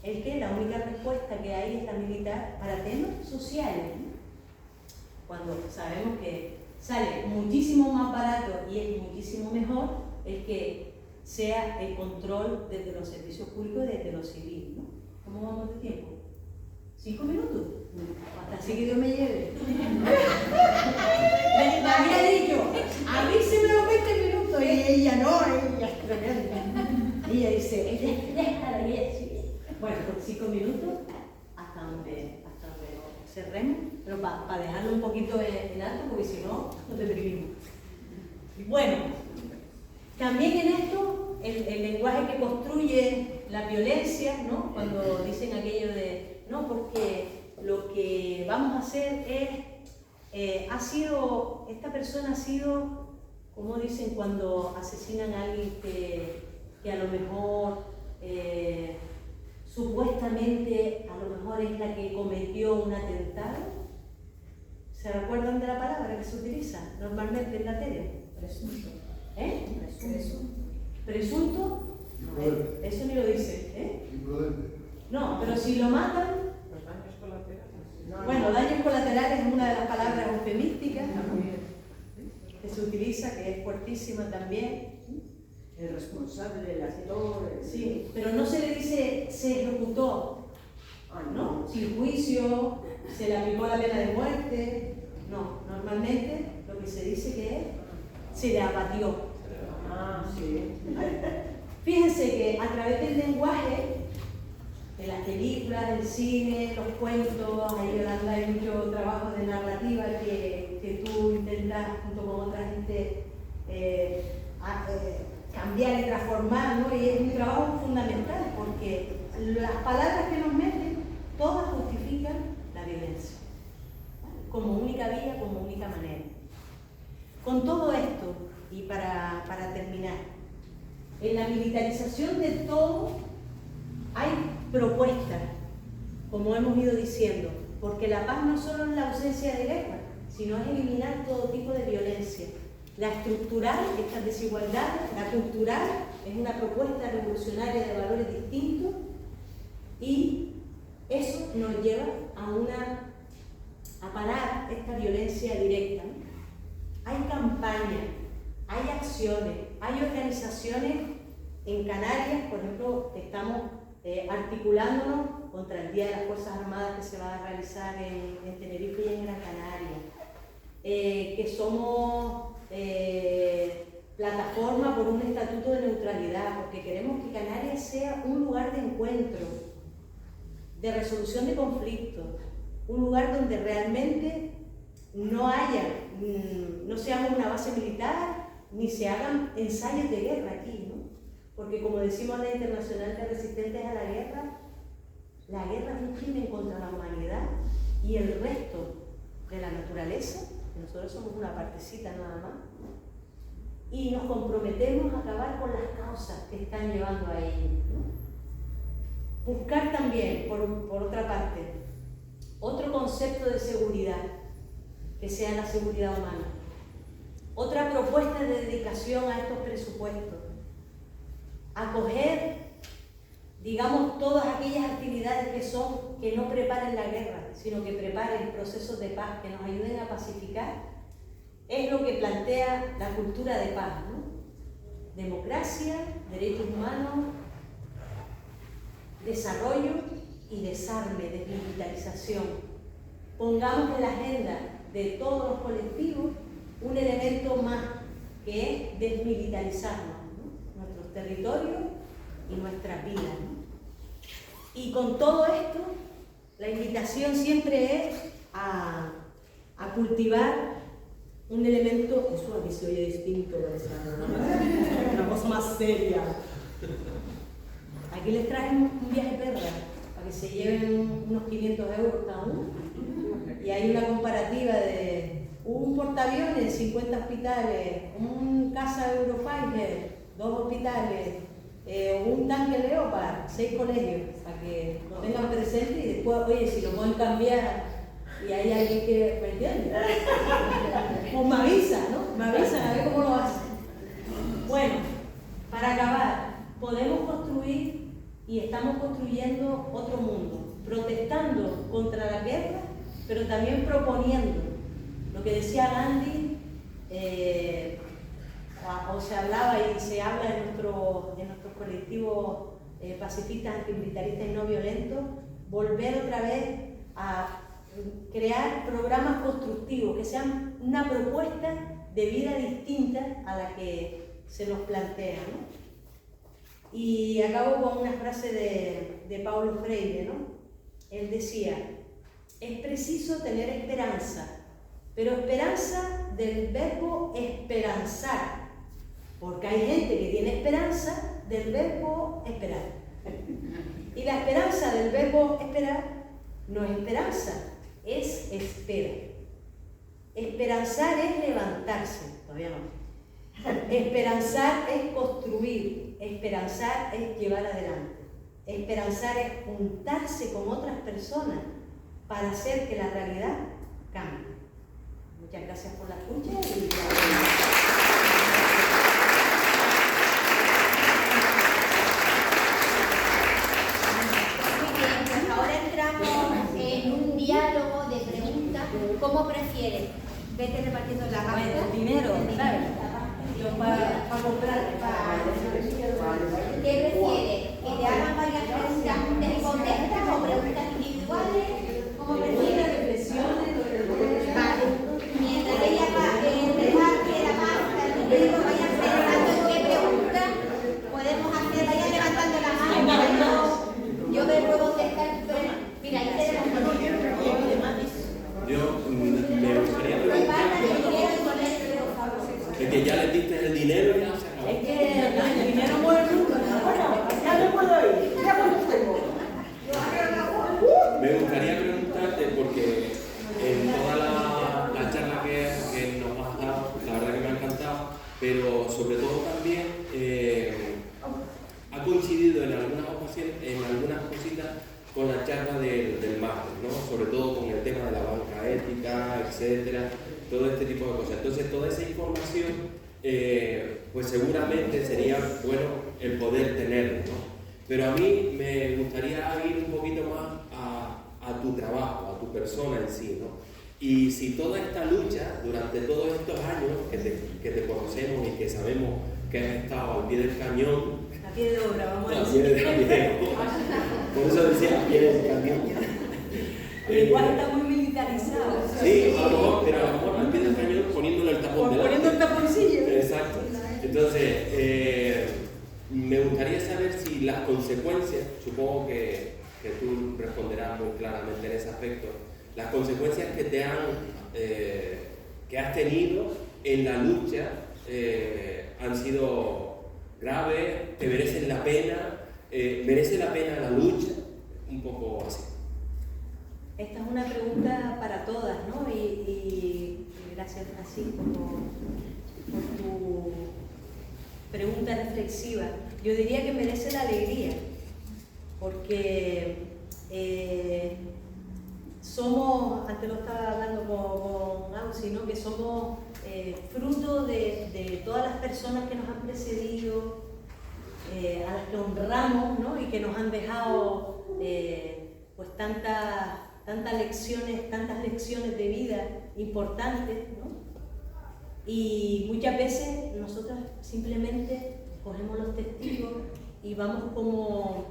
Speaker 2: el que la única respuesta que hay es la militar para temas sociales, ¿no?, cuando sabemos que sale muchísimo más barato y es muchísimo mejor el que sea el control desde los servicios públicos y desde lo civil, ¿no? ¿Cómo vamos de tiempo? 5 minutos, hasta así que Dios me lleve. Me había dicho, avíseme los 20 minutos, y ella no, ella es tremenda. Y ella dice, déjala, bueno, por 5 minutos, hasta donde cerremos, pero para dejarlo un poquito en alto, porque si no, nos deprimimos. Bueno, también en esto, el lenguaje que construye la violencia, ¿no?, cuando dicen aquello de, no, porque lo que vamos a hacer es, esta persona ha sido, como dicen cuando asesinan a alguien que a lo mejor supuestamente a lo mejor es la que cometió un atentado. ¿Se recuerdan de la palabra que se utiliza normalmente en la tele?
Speaker 4: Presunto.
Speaker 2: Presunto. ¿Presunto? Eso ni lo dice.
Speaker 4: Imprudente.
Speaker 2: No, pero si lo matan.
Speaker 5: Los daños colaterales.
Speaker 2: Bueno, daños colaterales es una de las palabras eufemísticas que se utiliza, que es fuertísima también.
Speaker 6: El responsable, el actor.
Speaker 2: Sí, pero no se le dice se ejecutó, ¿no? Sin juicio, se le aplicó la pena de muerte. No, normalmente lo que se dice que es se le abatió.
Speaker 6: Sí.
Speaker 2: Fíjense que a través del lenguaje, de las películas, del cine, los cuentos, ahí Yolanda hay mucho trabajo de narrativa que tú intentas junto con otra gente cambiar y transformar, ¿no? Y es un trabajo fundamental porque las palabras que nos meten, todas justifican la violencia, ¿vale? Como única vía, como única manera. Con todo esto, y para terminar, en la militarización de todo hay propuestas, como hemos ido diciendo, porque la paz no solo es la ausencia de guerra, sino es eliminar todo tipo de violencia. La estructural, estas desigualdades, la cultural es una propuesta revolucionaria de valores distintos y eso nos lleva a parar esta violencia directa, ¿no? Hay campañas, hay acciones, hay organizaciones en Canarias, por ejemplo, estamos articulándonos contra el Día de las Fuerzas Armadas que se va a realizar en Tenerife y en Gran Canaria, que somos plataforma por un estatuto de neutralidad, porque queremos que Canarias sea un lugar de encuentro, de resolución de conflictos, un lugar donde realmente no seamos una base militar, ni se hagan ensayos de guerra aquí, ¿no? Porque como decimos en la Internacional de Resistentes a la guerra es un crimen contra la humanidad y el resto de la naturaleza, que nosotros somos una partecita nada más, y nos comprometemos a acabar con las causas que están llevando a ello, ¿no? Buscar también, por otra parte, otro concepto de seguridad, que sea la seguridad humana. Otra propuesta de dedicación a estos presupuestos. Acoger, digamos, todas aquellas actividades que no preparen la guerra, sino que preparen procesos de paz, que nos ayuden a pacificar. Es lo que plantea la cultura de paz, ¿no? Democracia, derechos humanos, desarrollo y desarme, desmilitarización. Pongamos en la agenda de todos los colectivos un elemento más, que es desmilitarizarnos, ¿no? Nuestros territorios y nuestras vidas, ¿no? Y con todo esto, la invitación siempre es a cultivar un elemento, eso a mí se oye distinto, una cosa más seria. Aquí les traen un viaje perra, para que se lleven unos 500 euros cada uno. Y hay una comparativa de un portaaviones, 50 hospitales, un casa Eurofighter, 2 hospitales, un tanque Leopard, 6 colegios, para que lo tengan presente y después, oye, si lo pueden cambiar y hay alguien que me entiende, pues me avisa, ¿no? Me avisan a ver cómo lo hacen. Bueno, para acabar, podemos construir y estamos construyendo otro mundo, protestando contra la guerra, pero también proponiendo lo que decía Gandhi, o se hablaba y se habla en nuestros colectivos pacifistas, antimilitaristas y no violentos, volver otra vez a crear programas constructivos que sean una propuesta de vida distinta a la que se nos plantea, ¿no? Y acabo con una frase de Paulo Freire, ¿no? Él decía: es preciso tener esperanza, pero esperanza del verbo esperanzar, porque hay gente que tiene esperanza del verbo esperar. Y la esperanza del verbo esperar no es esperanza, es espera. Esperanzar es levantarse, todavía no. Esperanzar es construir, esperanzar es llevar adelante. Esperanzar es juntarse con otras personas para hacer que la realidad cambie. Muchas gracias por la escucha y
Speaker 1: diálogo de preguntas. ¿Cómo prefieres? Vete repartiendo la pasta.
Speaker 2: bueno, dinero, ¿sabes? Yo para comprar.
Speaker 1: ¿Qué prefieres? ¿Que te hagan varias preguntas y contestas o preguntas individuales? ¿Cómo prefieres?
Speaker 2: Reflexiones.
Speaker 1: Vale. Mientras ella reparte la pasta, el dinero, vayan pensando en qué preguntas podemos hacer
Speaker 3: pero sobre todo también ha coincidido en algunas ocasiones, en algunas cositas, con la charla del máster, ¿no? Sobre todo con el tema de la banca ética, etcétera, todo este tipo de cosas. Entonces, toda esa información, pues seguramente sería bueno el poder tenerla, ¿no? Pero a mí me gustaría ir un poquito más a tu trabajo, a tu persona en sí, ¿no? Y si toda esta lucha, durante todos estos años que te conocemos y que sabemos que has estado al pie del cañón,
Speaker 2: A pie de obra, vamos a
Speaker 3: al pie
Speaker 2: decir.
Speaker 3: del cañón, por eso decía al pie del cañón.
Speaker 2: El lenguaje está muy militarizado.
Speaker 3: Sí, a lo mejor, pero a lo mejor al pie del cañón poniéndole el tapón delante.
Speaker 2: Poniendo el taponcillo.
Speaker 3: Exacto. Entonces, me gustaría saber si las consecuencias, supongo que tú responderás muy claramente en ese aspecto, las consecuencias que has tenido en la lucha han sido graves, te merecen la pena, merece la pena la lucha, un poco así.
Speaker 2: Esta es una pregunta para todas, ¿no? Y gracias, Francisco, por tu pregunta reflexiva. Yo diría que merece la alegría, porque somos, antes lo estaba hablando con Ausi, ¿no? Que somos fruto de todas las personas que nos han precedido, a las que honramos, ¿no? Y que nos han dejado pues tantas lecciones de vida importantes, ¿no? Y muchas veces nosotros simplemente cogemos los testigos y vamos como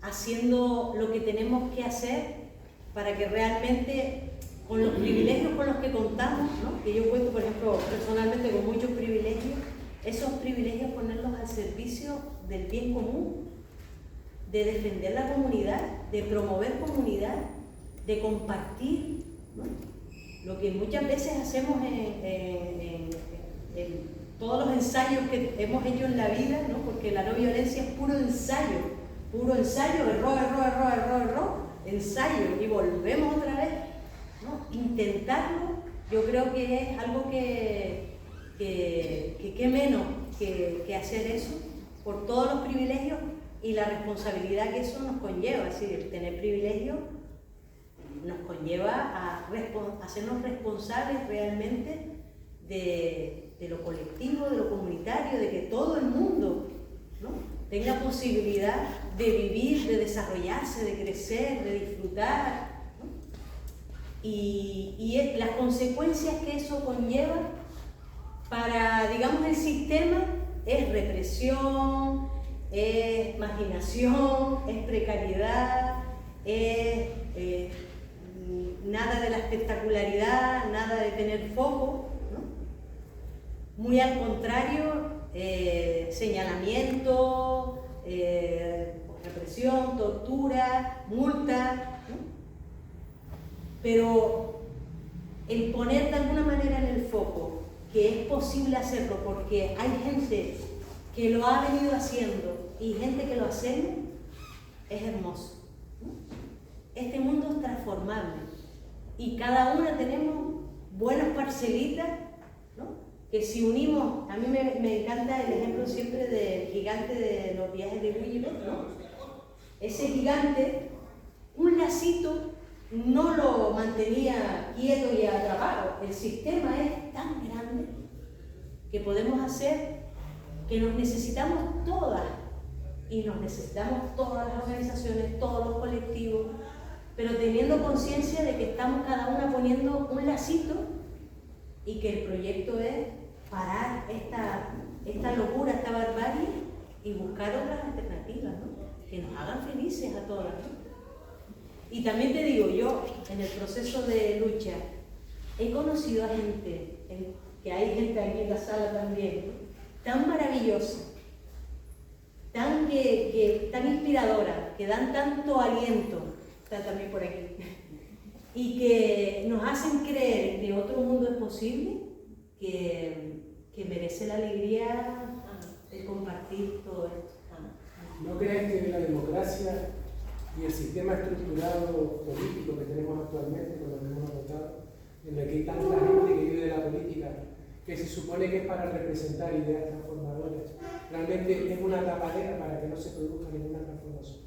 Speaker 2: haciendo lo que tenemos que hacer para que realmente, con los privilegios con los que contamos, ¿no? Que yo cuento, por ejemplo, personalmente con muchos privilegios, esos privilegios ponerlos al servicio del bien común, de defender la comunidad, de promover comunidad, de compartir, ¿no? Lo que muchas veces hacemos en todos los ensayos que hemos hecho en la vida, ¿no? Porque la no violencia es puro ensayo, error, ensayo, y volvemos otra vez, ¿no? Intentarlo, yo creo que es algo que menos que hacer eso, por todos los privilegios y la responsabilidad que eso nos conlleva. Es decir, el tener privilegios nos conlleva a hacernos responsables realmente de lo colectivo, de lo comunitario, de que todo el mundo, ¿no? tenga posibilidad de vivir, de desarrollarse, de crecer, de disfrutar, ¿no? Y las consecuencias que eso conlleva para, digamos, el sistema es represión, es marginación, es precariedad, es nada de la espectacularidad, nada de tener foco, ¿no? Muy al contrario, señalamiento, represión, tortura, multa, ¿no? Pero el poner de alguna manera en el foco que es posible hacerlo porque hay gente que lo ha venido haciendo y gente que lo hacemos, es hermoso, ¿no? Este mundo es transformable y cada una tenemos buenas parcelitas, ¿no? Que si unimos, a mí me encanta el ejemplo siempre del gigante de los viajes de Gulliver, ¿no? Ese gigante, un lacito no lo mantenía quieto y atrapado. El sistema es tan grande que podemos hacer que nos necesitamos todas, y nos necesitamos todas las organizaciones, todos los colectivos, pero teniendo conciencia de que estamos cada una poniendo un lacito y que el proyecto es parar esta locura, esta barbarie y buscar otras alternativas, ¿no? Que nos hagan felices a todas, ¿no? Y también te digo, yo en el proceso de lucha he conocido a gente, que hay gente aquí en la sala también, ¿no? Tan maravillosa, tan inspiradora, que dan tanto aliento, está también por aquí, y que nos hacen creer que otro mundo es posible, que merece la alegría de compartir todo esto.
Speaker 4: ¿No crees que la democracia y el sistema estructurado político que tenemos actualmente, con lo que hemos votado, en el que hay tanta gente que vive de la política, que se supone que es para representar ideas transformadoras, realmente es una tapadera para que no se produzca ninguna transformación.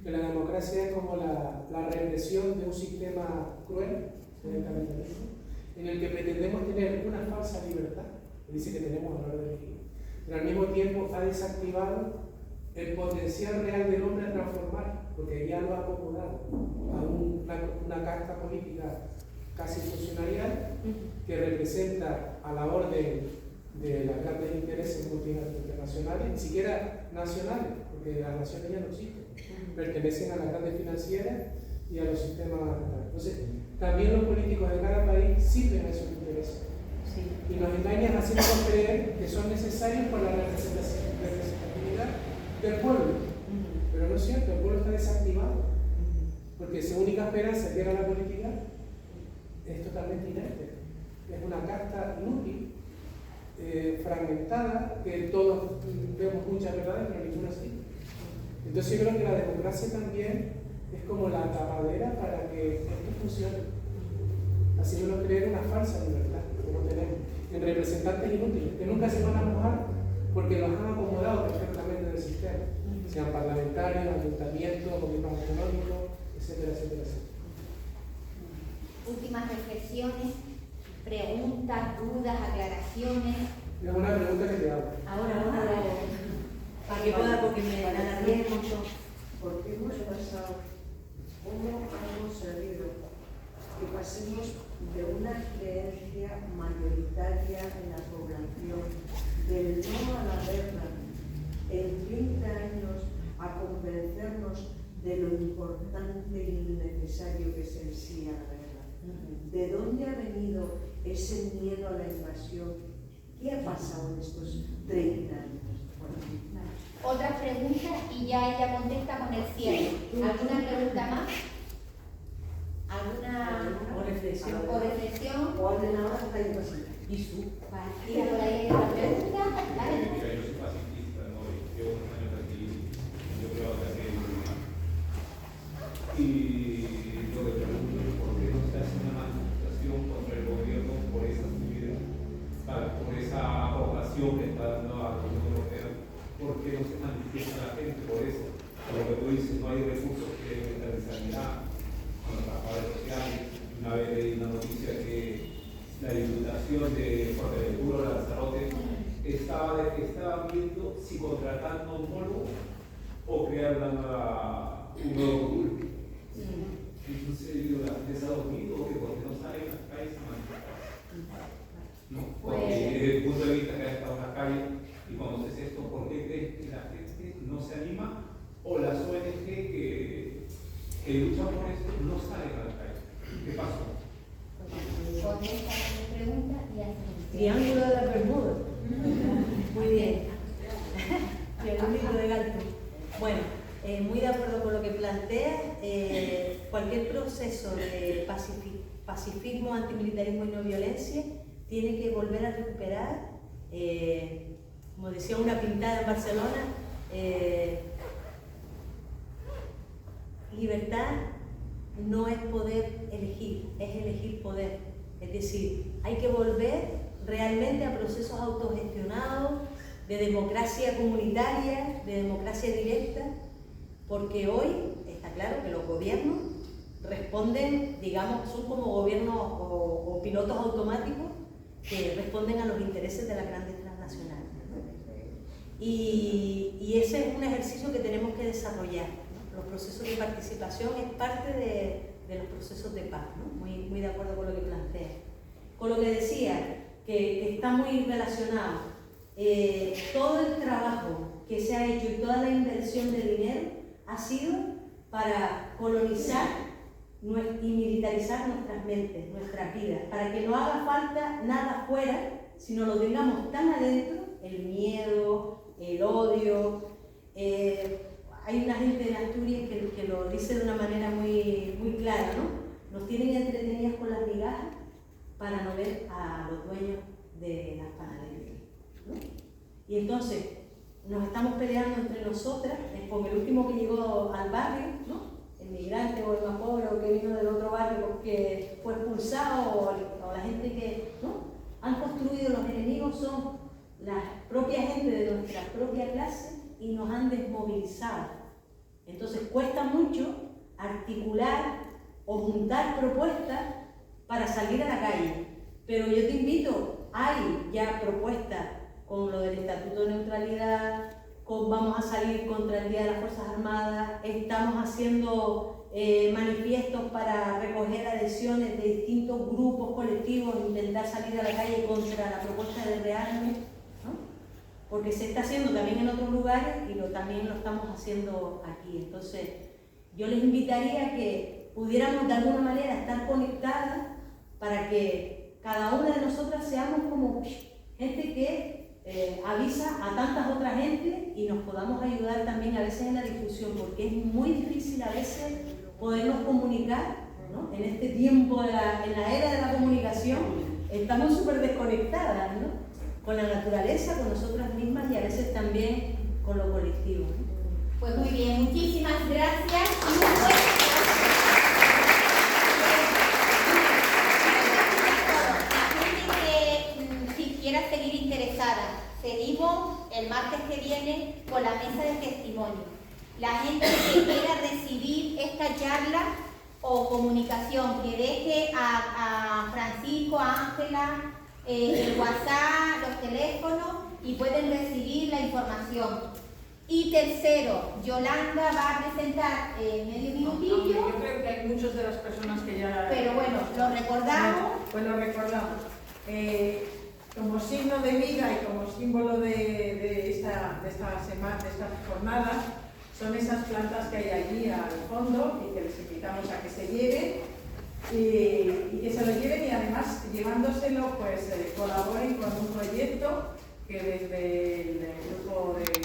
Speaker 4: Que la democracia es como la represión de un sistema cruel, el capitalismo, en el que pretendemos tener una falsa libertad, que dice que tenemos a la hora de elegir, pero al mismo tiempo ha desactivado el potencial real del hombre a transformar, porque ya lo ha acomodado a una casta política casi funcionarial que representa a la orden de los grandes intereses multinacionales, ni siquiera nacionales, porque las naciones ya no existen, pertenecen a las grandes financieras y a los sistemas. Entonces, también los políticos de cada país sirven a esos intereses.
Speaker 2: Sí.
Speaker 4: Y nos engañan haciéndonos creer que son necesarios para la representatividad del pueblo. Pero no es cierto, el pueblo está desactivado. Porque su única esperanza de llegar a la política es totalmente inerte. Es una casta inútil, fragmentada, que todos vemos muchas verdades, pero ninguna sirve. Entonces yo creo que la democracia también es como la tapadera para que esto funcione. Haciéndonos creer una falsa libertad que no tenemos, en representantes inútiles, que nunca se van a mojar porque los han acomodado perfectamente del sistema, sean parlamentarios, ayuntamientos, gobiernos autonómicos, etcétera, etcétera, etcétera.
Speaker 1: Últimas reflexiones, preguntas, dudas, aclaraciones.
Speaker 4: Es una pregunta que te hago.
Speaker 2: Ahora, para que pueda, porque me alargué mucho.
Speaker 6: Porque hemos pasado, ¿cómo hemos sabido que pasemos de una creencia mayoritaria en la población del no a la guerra en 30 años a convencernos de lo importante y necesario que es el sí a la guerra? ¿De dónde ha venido ese miedo a la invasión? ¿Qué ha pasado en estos 30 años?
Speaker 1: Otra pregunta y ya ella contesta con el cierre. ¿Alguna pregunta más? ¿Alguna
Speaker 2: O reflexión.
Speaker 1: o reflexión?
Speaker 6: ¿O alguien ahora está imposible?
Speaker 2: Y su.
Speaker 1: Partida por ahí la pregunta. ¿Vale?
Speaker 7: Mira, yo soy pacifista, ¿no? Llevo unos años aquí, yo creo que hace y lo que pregunto es por qué no se hace una manifestación contra el gobierno por esa subida, por esa aprobación que está dando a la Unión Europea. ¿Por qué no se manifiesta la gente por eso? Por lo que tú dices, no hay recursos que aumentar en sanidad, con los trabajadores sociales. Una vez leí una noticia que la Diputación de Fuerteventura, Lanzarote, estaba viendo si contratar un oncólogo o crear un nuevo grupo. Entonces yo digo, ¿la gente se ha dormido o qué? Porque no sale en las calles a manifestar. No, porque desde el punto de vista que ha estado en la calle y conoces esto, ¿por qué crees que la gente no se anima? O las ONG que luchan por esto no salen a la calle. ¿Qué pasó?
Speaker 1: Contesta la pregunta y hace el cierre.
Speaker 2: Triángulo de la Bermuda. Muy bien. Triángulo de Galton. Bueno, muy de acuerdo con lo que plantea. Cualquier proceso de pacifismo, antimilitarismo y no violencia tiene que volver a recuperar, como decía una pintada en Barcelona, libertad no es poder elegir, es elegir poder. Es decir, hay que volver realmente a procesos autogestionados, de democracia comunitaria, de democracia directa, porque hoy está claro que los gobiernos responden, digamos, son como gobiernos o pilotos automáticos que responden a los intereses de las grandes transnacionales. Y ese es un ejercicio que tenemos que desarrollar, ¿no? Los procesos de participación es parte de los procesos de paz, ¿no? Muy de acuerdo con lo que plantea. Con lo que decía, que está muy relacionado, todo el trabajo que se ha hecho y toda la inversión de dinero ha sido para colonizar y militarizar nuestras mentes, nuestras vidas, para que no haga falta nada fuera, sino lo tengamos tan adentro, el miedo, el odio. Hay una gente en Asturias que lo dice de una manera muy clara, ¿no? Nos tienen entretenidas con las migajas para no ver a los dueños de las panaderías, ¿no? Y entonces nos estamos peleando entre nosotras, es con el último que llegó al barrio, ¿no? El migrante o el más pobre o que vino del otro barrio porque fue expulsado o la gente que, ¿no? Han construido construido, los enemigos son la propia gente de nuestra propia clase y nos han desmovilizado. Entonces cuesta mucho articular o juntar propuestas para salir a la calle. Pero yo te invito, hay ya propuestas con lo del Estatuto de Neutralidad, vamos a salir contra el Día de las Fuerzas Armadas, estamos haciendo manifiestos para recoger adhesiones de distintos grupos, colectivos, intentar salir a la calle contra la propuesta de rearme, ¿no? Porque se está haciendo también en otros lugares y también lo estamos haciendo aquí. Entonces, yo les invitaría a que pudiéramos de alguna manera estar conectadas para que cada una de nosotras seamos como gente que avisa a tantas otras gente y nos podamos ayudar también a veces en la difusión, porque es muy difícil a veces podernos comunicar, ¿no? En este tiempo, en la era de la comunicación, estamos súper desconectadas, ¿no? Con la naturaleza, con nosotras mismas y a veces también con lo colectivo, ¿no?
Speaker 1: Pues muy bien, muchísimas gracias. Seguir interesada, seguimos el martes que viene con la mesa de testimonio. La gente que quiera recibir esta charla o comunicación, que deje a Francisco, a Ángela, el WhatsApp, los teléfonos y pueden recibir la información. Y tercero, Yolanda va a presentar medio minutillo.
Speaker 5: Yo creo que hay muchas de las personas que ya...
Speaker 1: Pero bueno, lo recordamos.
Speaker 5: Pues lo recordamos. Como signo de vida y como símbolo de esta semana, de esta jornada, son esas plantas que hay allí al fondo y que les invitamos a que se lleven y que se lo lleven y además llevándoselo pues colaboren con un proyecto que desde el grupo de